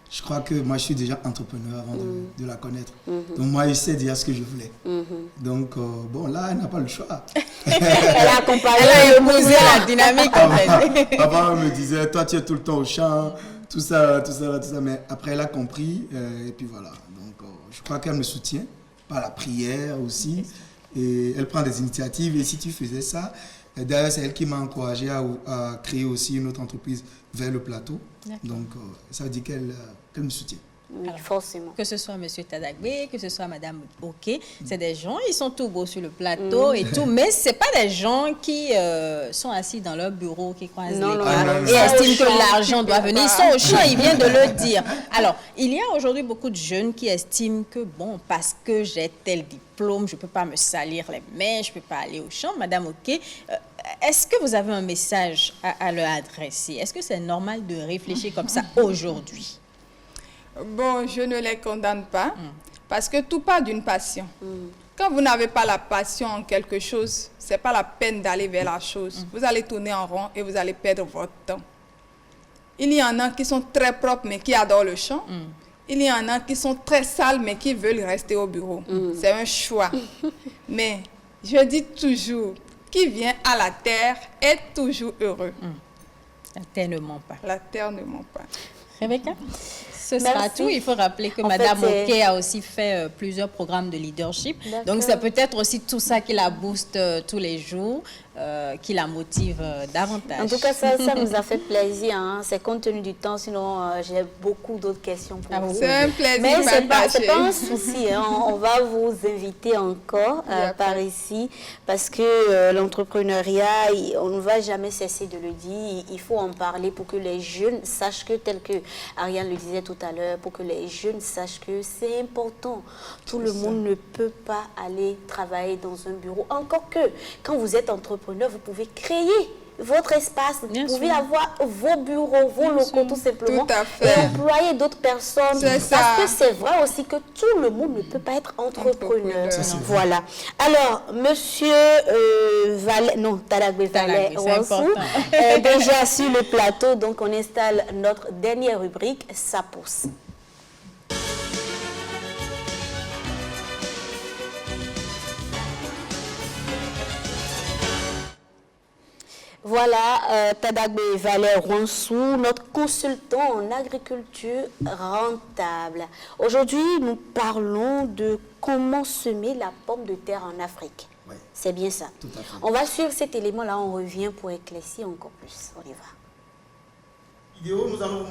je crois que moi, je suis déjà entrepreneur avant de la connaître. Donc, moi, je sais déjà ce que je voulais. Donc, bon, là, elle n'a pas le choix. Elle a accompagné. Elle a épousé la dynamique, en fait. Avant, elle me disait, toi, tu es tout le temps au champ, tout ça. Mais après, elle a compris. Et puis, voilà. Donc, je crois qu'elle me soutient par la prière aussi. Et elle prend des initiatives. Et si tu faisais ça, d'ailleurs, c'est elle qui m'a encouragé à créer aussi une autre entreprise vers le plateau. Donc, ça veut dire qu'elle me soutient. Oui, forcément. Que ce soit M. Tadagbe, que ce soit Madame Ok, c'est des gens, ils sont tout beaux sur le plateau et tout, mais ce pas des gens qui sont assis dans leur bureau, qui croisent les bras et estiment que l'argent doit venir. Ils sont au champ, il vient de le dire. Alors, il y a aujourd'hui beaucoup de jeunes qui estiment que, bon, parce que j'ai tel diplôme, je ne peux pas me salir les mains, je ne peux pas aller au champ. Madame Ok, est-ce que vous avez un message à leur adresser? Est-ce que c'est normal de réfléchir comme ça aujourd'hui? Bon, je ne les condamne pas, parce que tout part d'une passion. Quand vous n'avez pas la passion en quelque chose, ce n'est pas la peine d'aller vers la chose. Vous allez tourner en rond et vous allez perdre votre temps. Il y en a qui sont très propres, mais qui adorent le champ. Il y en a qui sont très sales, mais qui veulent rester au bureau. C'est un choix. Mais je dis toujours, qui vient à la terre est toujours heureux. La terre ne ment pas. La terre ne ment pas. Rebecca, ce sera tout. Il faut rappeler que Madame Ok a aussi fait plusieurs programmes de leadership. Donc, c'est peut-être aussi tout ça qui la booste tous les jours, qui la motive davantage. En tout cas, ça nous a fait plaisir. Hein. C'est compte tenu du temps, sinon j'ai beaucoup d'autres questions pour vous. C'est un plaisir. Mais ce n'est pas un souci. Hein. On va vous inviter encore par ici parce que l'entrepreneuriat, on ne va jamais cesser de le dire. Il faut en parler pour que les jeunes sachent que, tel que Ariane le disait tout à l'heure, pour que les jeunes sachent que c'est important. Tout le monde ne peut pas aller travailler dans un bureau. Encore que, quand vous êtes entrepreneur, vous pouvez créer votre espace, vous pouvez avoir vos bureaux, vos locaux tout simplement, et employer d'autres personnes. Parce que c'est vrai aussi que tout le monde ne peut pas être entrepreneur. Voilà. Alors, monsieur Tadagbe Vallet Wansou est déjà sur le plateau, donc on installe notre dernière rubrique, ça pousse. Voilà, Tadagbe Vallet Wansou, notre consultant en agriculture rentable. Aujourd'hui, nous parlons de comment semer la pomme de terre en Afrique. Ouais. C'est bien ça. Tout à fait. On va suivre cet élément-là, on revient pour éclaircir encore plus. On y va. Vidéo, nous allons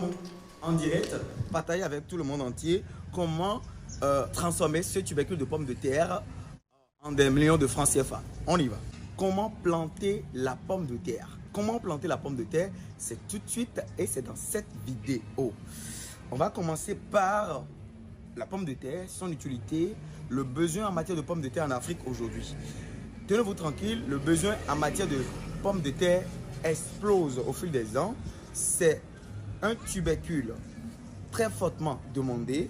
en direct partager avec tout le monde entier comment transformer ce tubercule de pomme de terre en des millions de francs CFA. On y va. comment planter la pomme de terre. Comment planter la pomme de terre, c'est tout de suite et c'est dans cette vidéo. On va commencer par la pomme de terre, son utilité, le besoin en matière de pommes de terre en Afrique aujourd'hui. Tenez-vous tranquille, le besoin en matière de pommes de terre explose au fil des ans. C'est un tubercule très fortement demandé,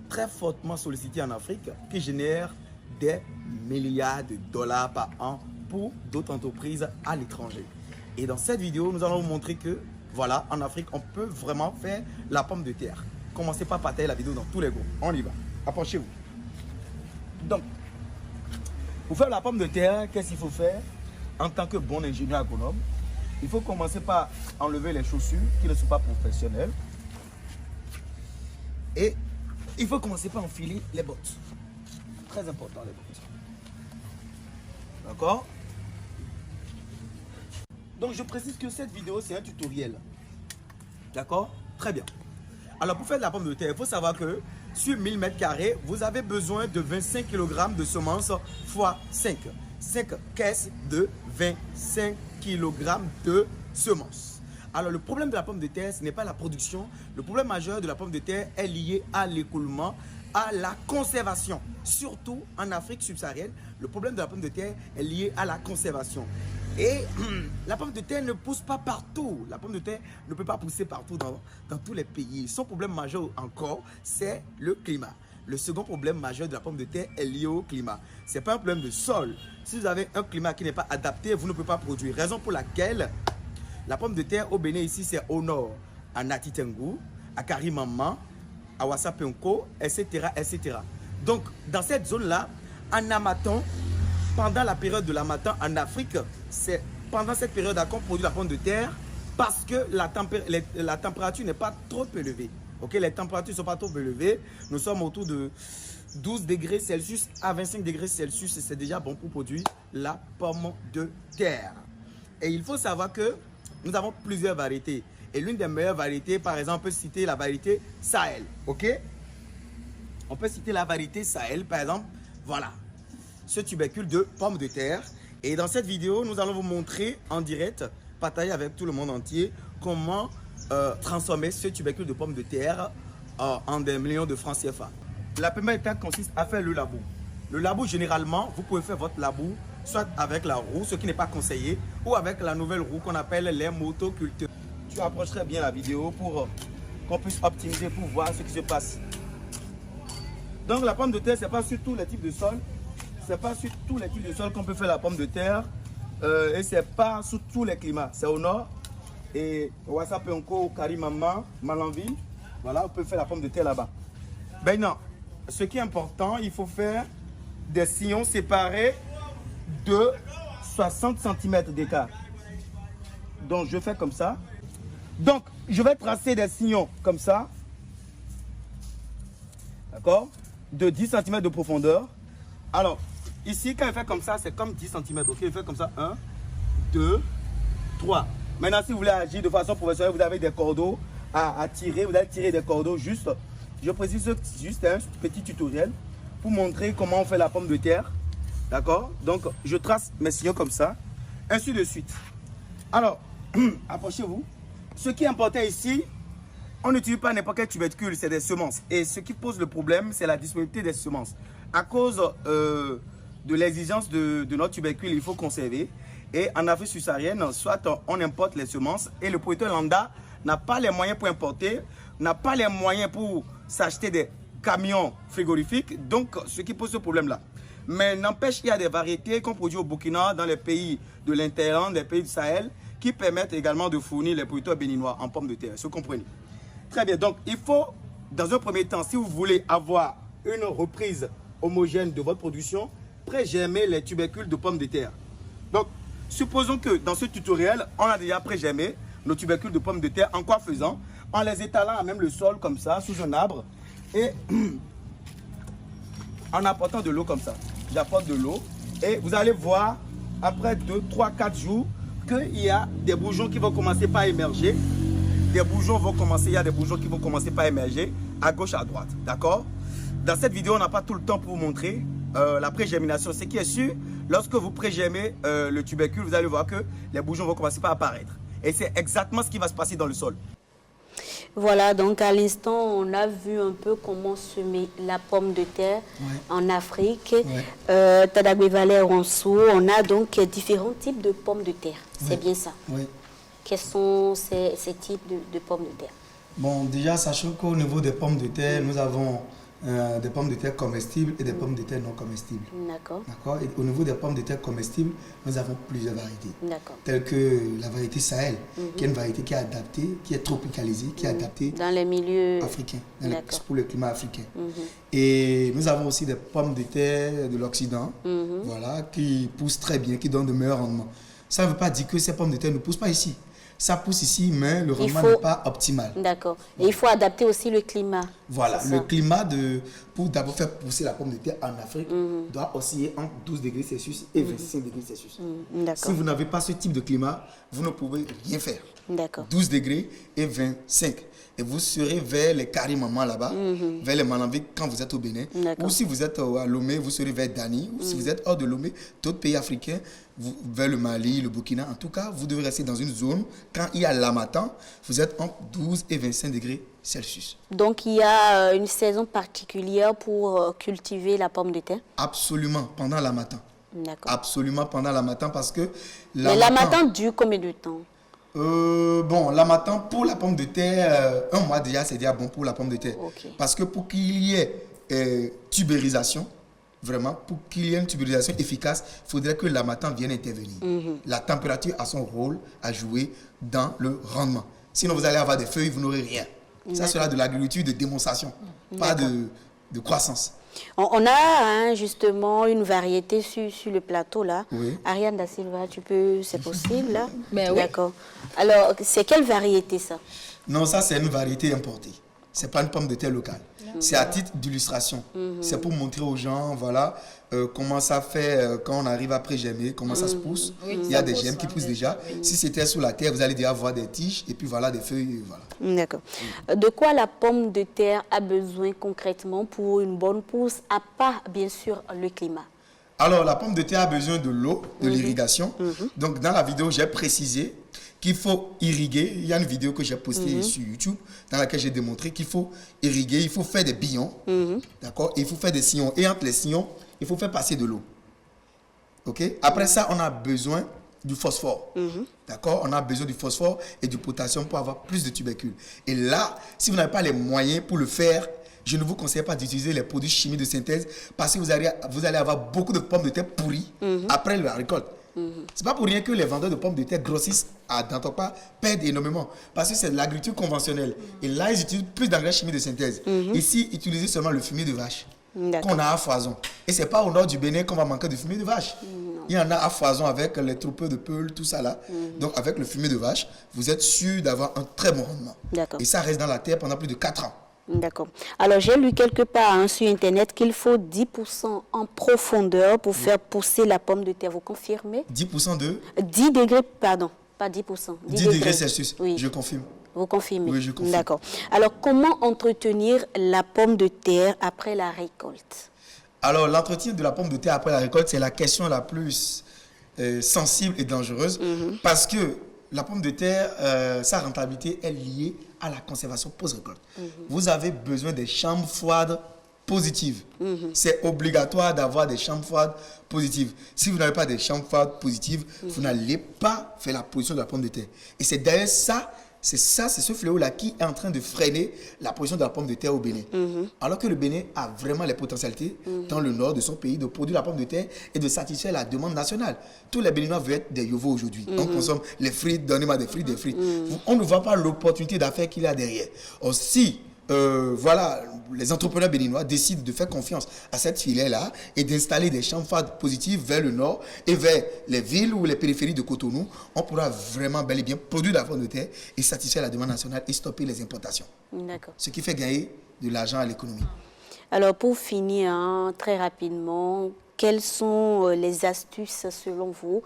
très fortement sollicité en Afrique, qui génère des milliards de dollars par an pour d'autres entreprises à l'étranger. Et dans cette vidéo, nous allons vous montrer que, voilà, en Afrique, on peut vraiment faire la pomme de terre. Commencez pas à partager la vidéo dans tous les groupes. On y va. Approchez-vous. Donc, pour faire la pomme de terre, qu'est-ce qu'il faut faire en tant que bon ingénieur agronome? Il faut commencer par enlever les chaussures qui ne sont pas professionnelles. Et il faut commencer par enfiler les bottes. Très important, les bottes. D'accord? Donc, je précise que cette vidéo, c'est un tutoriel. D'accord? Très bien. Alors, pour faire de la pomme de terre, il faut savoir que sur 1000 m², vous avez besoin de 25 kg de semences x 5. 5 caisses de 25 kg de semences. Alors, le problème de la pomme de terre, ce n'est pas la production. Le problème majeur de la pomme de terre est lié à l'écoulement, à la conservation. Surtout en Afrique subsaharienne, le problème de la pomme de terre est lié à la conservation. Et la pomme de terre ne pousse pas partout. La pomme de terre ne peut pas pousser partout dans tous les pays. Son problème majeur encore, c'est le climat. Le second problème majeur de la pomme de terre est lié au climat. Ce n'est pas un problème de sol. Si vous avez un climat qui n'est pas adapté, vous ne pouvez pas produire. Raison pour laquelle la pomme de terre au Bénin ici, c'est au nord, à Natitengu, à Karimama, à Wassapenko, etc., etc. Donc, dans cette zone-là, en Amaton, pendant la période de l'Hamatan en Afrique, c'est pendant cette période qu'on produit la pomme de terre parce que la température n'est pas trop élevée. Okay? Les températures ne sont pas trop élevées. Nous sommes autour de 12 degrés Celsius à 25 degrés Celsius et c'est déjà bon pour produire la pomme de terre. Et il faut savoir que nous avons plusieurs variétés. Et l'une des meilleures variétés, par exemple, on peut citer la variété Sahel. Ok? On peut citer la variété Sahel, par exemple. Voilà. Ce tubercule de pommes de terre. Et dans cette vidéo, nous allons vous montrer en direct, partager avec tout le monde entier, comment transformer ce tubercule de pommes de terre en des millions de francs CFA. La première étape consiste à faire le labour. Le labour, généralement, vous pouvez faire votre labour soit avec la roue, ce qui n'est pas conseillé, ou avec la nouvelle roue qu'on appelle les motoculteurs. Tu approcherais bien la vidéo pour qu'on puisse optimiser, pour voir ce qui se passe. Donc la pomme de terre, ce n'est pas sur tous les types de sols. C'est pas sur tous les types de sols qu'on peut faire la pomme de terre et c'est pas sur tous les climats. C'est au nord et Wassapenko, Karimama, Malanville. Voilà, on peut faire la pomme de terre là-bas. Ben non, ce qui est important, il faut faire des sillons séparés de 60 cm d'écart. Donc je fais comme ça. Donc je vais tracer des sillons comme ça. D'accord? De 10 cm de profondeur. Alors, ici, quand il fait comme ça, c'est comme 10 cm. Ok, il fait comme ça. 1, 2, 3. Maintenant, si vous voulez agir de façon professionnelle, vous avez des cordeaux à tirer. Vous allez tirer des cordeaux juste. Je précise juste un petit tutoriel pour montrer comment on fait la pomme de terre. D'accord? Donc, je trace mes sillons comme ça. Ainsi de suite. Alors, approchez-vous. Ce qui est important ici, on n'utilise pas n'importe quel tubercule, c'est des semences. Et ce qui pose le problème, c'est la disponibilité des semences. À cause de l'exigence de notre tubercule, il faut conserver. Et en Afrique subsaharienne, soit on importe les semences et le producteur lambda n'a pas les moyens pour importer, n'a pas les moyens pour s'acheter des camions frigorifiques. Donc, ce qui pose ce problème-là. Mais n'empêche, il y a des variétés qu'on produit au Burkina, dans les pays de l'Interland, des pays du Sahel, qui permettent également de fournir les producteurs béninois en pommes de terre. Vous comprenez? Très bien. Donc, il faut, dans un premier temps, si vous voulez avoir une reprise homogène de votre production, pré-germer les tubercules de pommes de terre. Donc, supposons que dans ce tutoriel, on a déjà pré-germé nos tubercules de pommes de terre. En quoi faisant? En les étalant à même le sol, comme ça, sous un arbre, et en apportant de l'eau comme ça. J'apporte de l'eau, et vous allez voir, après 2, 3, 4 jours, qu'il y a des bourgeons qui vont commencer par émerger. Des bourgeons vont commencer, il y a des bourgeons qui vont commencer par émerger, à gauche, à droite. D'accord? Dans cette vidéo, on n'a pas tout le temps pour vous montrer la pré-germination. Ce qui est sûr, lorsque vous pré-germez le tubercule, vous allez voir que les bourgeons vont commencer par apparaître. Et c'est exactement ce qui va se passer dans le sol. Voilà, donc à l'instant, on a vu un peu comment semer la pomme de terre en Afrique. Tadagwe Valère Ronceau, on a donc différents types de pommes de terre. C'est bien ça. Oui. Quels sont ces types de pommes de terre? Bon, déjà, sachant qu'au niveau des pommes de terre, nous avons des pommes de terre comestibles et des pommes de terre non comestibles. D'accord. D'accord. Et au niveau des pommes de terre comestibles, nous avons plusieurs variétés. D'accord. Telles que la variété Sahel, qui est une variété qui est adaptée, qui est tropicalisée, qui est adaptée dans les milieux africains, pour le climat africain. Mhm. Et nous avons aussi des pommes de terre de l'Occident, voilà, qui poussent très bien, qui donnent de meilleurs rendements. Ça ne veut pas dire que ces pommes de terre ne poussent pas ici. Ça pousse ici, mais le rendement n'est pas optimal. D'accord. Et il faut adapter aussi le climat. Voilà, le climat pour d'abord faire pousser la pomme de terre en Afrique doit osciller entre 12 degrés Celsius et 25 degrés Celsius. Si vous n'avez pas ce type de climat, vous ne pouvez rien faire. D'accord. 12 degrés et 25. Et vous serez vers les Carimamans là-bas, vers les Malambiques quand vous êtes au Bénin. Ou si vous êtes à Lomé, vous serez vers Dani. Ou si vous êtes hors de Lomé, d'autres pays africains, vers le Mali, le Burkina. En tout cas, vous devez rester dans une zone, quand il y a l'harmattan, vous êtes entre 12 et 25 degrés Celsius. Donc, il y a une saison particulière pour cultiver la pomme de terre? Absolument, pendant l'harmattan. D'accord. Absolument pendant l'harmattan parce que... Mais l'harmattan dure combien de temps? Bon, l'harmattan pour la pomme de terre, un mois déjà, c'est déjà bon pour la pomme de terre. Okay. Parce que pour qu'il y ait tubérisation, vraiment, pour qu'il y ait une tubérisation efficace, il faudrait que l'harmattan vienne intervenir. La température a son rôle à jouer dans le rendement. Sinon, vous allez avoir des feuilles, vous n'aurez rien. Ça sera de l'agriculture de démonstration, pas de croissance. On a justement une variété sur le plateau là. Oui. Ariane da Silva, c'est possible là? Ben oui. D'accord. Alors, c'est quelle variété ça? Non, ça c'est une variété importée. C'est pas une pomme de terre locale. C'est à titre d'illustration. C'est pour montrer aux gens, voilà, comment ça fait quand on arrive après germer, comment ça se pousse. Il y a des gemmes qui poussent déjà. Si c'était sous la terre, vous allez déjà voir des tiges et puis voilà des feuilles. Voilà. D'accord. De quoi la pomme de terre a besoin concrètement pour une bonne pousse, à part bien sûr le climat? Alors, la pomme de terre a besoin de l'eau, de l'irrigation. Donc, dans la vidéo, j'ai précisé qu'il faut irriguer. Il y a une vidéo que j'ai postée sur YouTube dans laquelle j'ai démontré qu'il faut irriguer, il faut faire des billons, d'accord? Et il faut faire des sillons. Et entre les sillons, il faut faire passer de l'eau. OK? Après ça, on a besoin du phosphore. D'accord? On a besoin du phosphore et du potassium pour avoir plus de tubercules. Et là, si vous n'avez pas les moyens pour le faire, je ne vous conseille pas d'utiliser les produits chimiques de synthèse parce que vous allez avoir beaucoup de pommes de terre pourries après la récolte. C'est pas pour rien que les vendeurs de pommes de terre grossissent à Dantopa, perdent énormément parce que c'est de l'agriculture conventionnelle. Et là, ils utilisent plus d'engrais chimiques de synthèse. Ici, utilisez seulement le fumier de vache qu'on a à foison. Et c'est pas au nord du Bénin qu'on va manquer de fumier de vache. Il y en a à foison avec les troupeaux de peuls, tout ça là. Donc, avec le fumier de vache, vous êtes sûr d'avoir un très bon rendement. Et ça reste dans la terre pendant plus de 4 ans. D'accord. Alors, j'ai lu quelque part sur Internet qu'il faut 10% en profondeur pour faire pousser la pomme de terre. Vous confirmez? 10% de 10 degrés, pardon, pas 10%. 10 degrés Celsius, oui. Je confirme. Vous confirmez? Oui, je confirme. D'accord. Alors, comment entretenir la pomme de terre après la récolte? Alors, l'entretien de la pomme de terre après la récolte, c'est la question la plus sensible et dangereuse parce que la pomme de terre, sa rentabilité est liée à la conservation post-récolte. Vous avez besoin des chambres froides positives. C'est obligatoire d'avoir des chambres froides positives. Si vous n'avez pas des chambres froides positives, vous n'allez pas faire la production de la pomme de terre. Et c'est d'ailleurs ça, c'est ce fléau-là qui est en train de freiner la production de la pomme de terre au Bénin. Alors que le Bénin a vraiment les potentialités dans le nord de son pays de produire la pomme de terre et de satisfaire la demande nationale. Tous les Béninois veulent être des yovos aujourd'hui. On consomme les frites, donnez-moi des frites, des frites. On ne voit pas l'opportunité d'affaires qu'il y a derrière. Aussi, voilà, les entrepreneurs béninois décident de faire confiance à cette filière-là et d'installer des chambres froides positives vers le nord et vers les villes ou les périphéries de Cotonou. On pourra vraiment bel et bien produire de la pomme de terre et satisfaire la demande nationale et stopper les importations. D'accord. Ce qui fait gagner de l'argent à l'économie. Alors, pour finir, très rapidement, quelles sont les astuces, selon vous,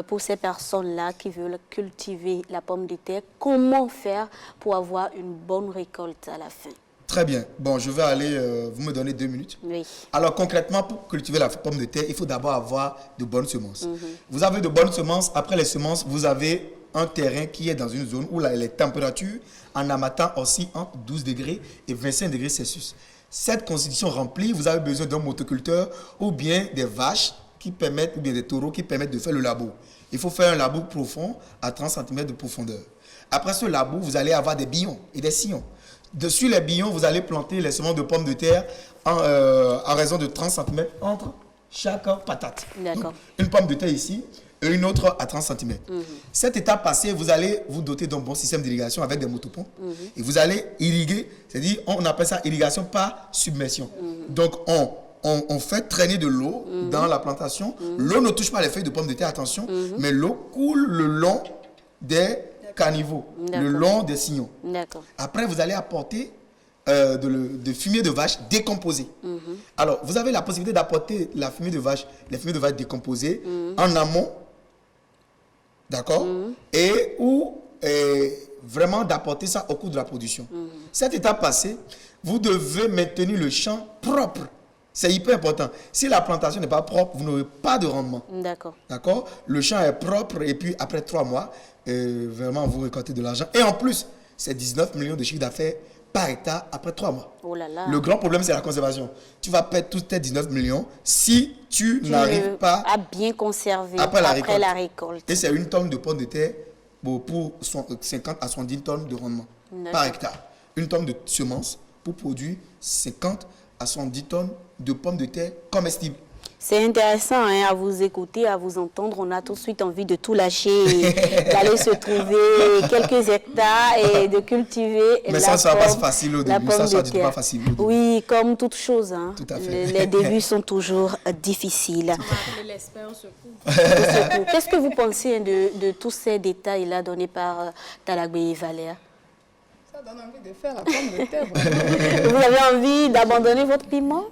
pour ces personnes-là qui veulent cultiver la pomme de terre? Comment faire pour avoir une bonne récolte à la fin? Très bien. Bon, je vais aller, vous me donnez 2 minutes. Oui. Alors concrètement, pour cultiver la pomme de terre, il faut d'abord avoir de bonnes semences. Vous avez de bonnes semences. Après les semences, vous avez un terrain qui est dans une zone où les températures en amatant aussi entre 12 degrés et 25 degrés Celsius. Cette constitution remplie, vous avez besoin d'un motoculteur ou bien des vaches qui permettent, ou bien des taureaux qui permettent de faire le labour. Il faut faire un labour profond à 30 cm de profondeur. Après ce labour, vous allez avoir des billons et des sillons. Dessus les billons, vous allez planter les semences de pommes de terre en raison de 30 cm entre chaque patate. D'accord. Une pomme de terre ici et une autre à 30 cm. Cette étape passée, vous allez vous doter d'un bon système d'irrigation avec des motopompes et vous allez irriguer, c'est-à-dire on appelle ça irrigation par submersion. Donc on fait traîner de l'eau dans la plantation. L'eau ne touche pas les feuilles de pommes de terre, attention, mais l'eau coule le long des caniveaux, le long des sillons. Après, vous allez apporter de fumier de vache décomposé. Alors, vous avez la possibilité d'apporter la fumée de vache, les fumées de vache décomposées en amont, d'accord, et vraiment d'apporter ça au cours de la production. Cette étape passée, vous devez maintenir le champ propre. C'est hyper important. Si la plantation n'est pas propre, vous n'aurez pas de rendement. D'accord. Le champ est propre et puis après 3 mois, vraiment vous récoltez de l'argent. Et en plus, c'est 19 millions de chiffre d'affaires par hectare après 3 mois. Oh là là. Le grand problème, c'est la conservation. Tu vas perdre tous tes 19 millions si tu n'arrives pas à bien conserver après la récolte. Et c'est une tonne de pommes de terre pour 50 à 70 tonnes de rendement par hectare. Une tonne de semences pour produire 50 à 70 tonnes de pommes de terre comestibles. C'est intéressant à vous écouter, à vous entendre. On a tout de suite envie de tout lâcher, d'aller se trouver quelques hectares et de cultiver. Mais ça ne sera pas facile au début. Ça ne sera pas facile au début. Oui, comme toute chose. Tout à fait. Les débuts sont toujours difficiles. Qu'est-ce que vous pensez de tous ces détails-là donnés par Talagbe Valère? Ça donne envie de faire la pomme de terre. Vous avez envie d'abandonner votre piment?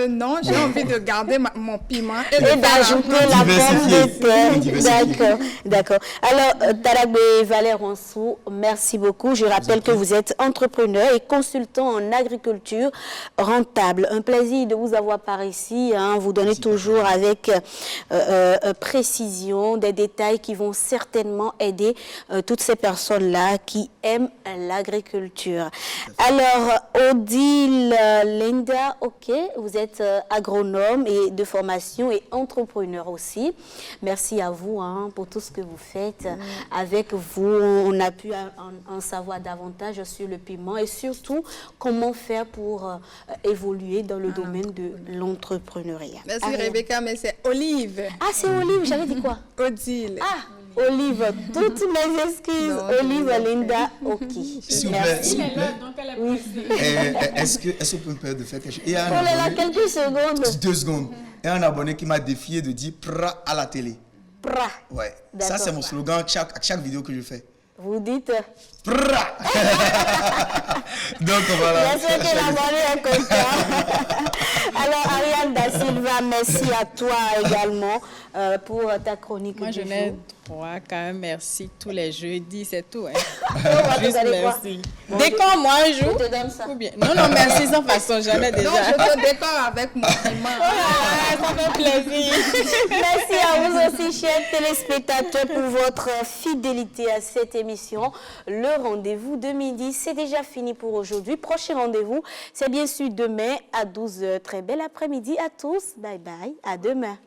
Non, j'ai envie de garder mon piment et d'ajouter la pomme de terre. D'accord. Alors, Talagbe Valère Wansou, merci beaucoup. Je rappelle que vous êtes entrepreneur et consultant en agriculture rentable. Un plaisir de vous avoir par ici. Vous donnez toujours avec précision des détails qui vont certainement aider toutes ces personnes-là qui aiment l'agriculture. Alors, Odile Linda, ok, vous êtes agronome et de formation et entrepreneur aussi. Merci à vous pour tout ce que vous faites. Avec vous, on a pu en savoir davantage sur le piment et surtout comment faire pour évoluer dans le domaine de l'entrepreneuriat. Merci Rebecca, mais c'est Olive. Ah, c'est Olive, j'avais dit quoi? Odile. Ah, Olive, toutes mes excuses. Non, Olive, Linda, ok. Merci. Oui. Est-ce que vous pouvez me permettre de faire quelque chose? Il y a quelques secondes. 2 secondes. Il y a un abonné qui m'a défié de dire pra à la télé. Pra. Ouais. Ça, c'est mon slogan à chaque vidéo que je fais. Vous dites pra. Donc voilà. J'espère que l'abonné est content. Alors, Ariane Da Silva, merci à toi également pour ta chronique. Moi, je n'ai droit qu'à un merci tous les jeudis, c'est tout. Juste merci. Décore-moi un jour. Je te donne ça. Non, merci sans façon, jamais déjà. Non, je te décore avec mon piment. Ça fait plaisir. Merci à vous aussi, chers téléspectateurs, pour votre fidélité à cette émission. Le rendez-vous de midi, c'est déjà fini pour aujourd'hui. Prochain rendez-vous, c'est bien sûr demain à 12h. Très bel après-midi à tous. Bye bye. À demain.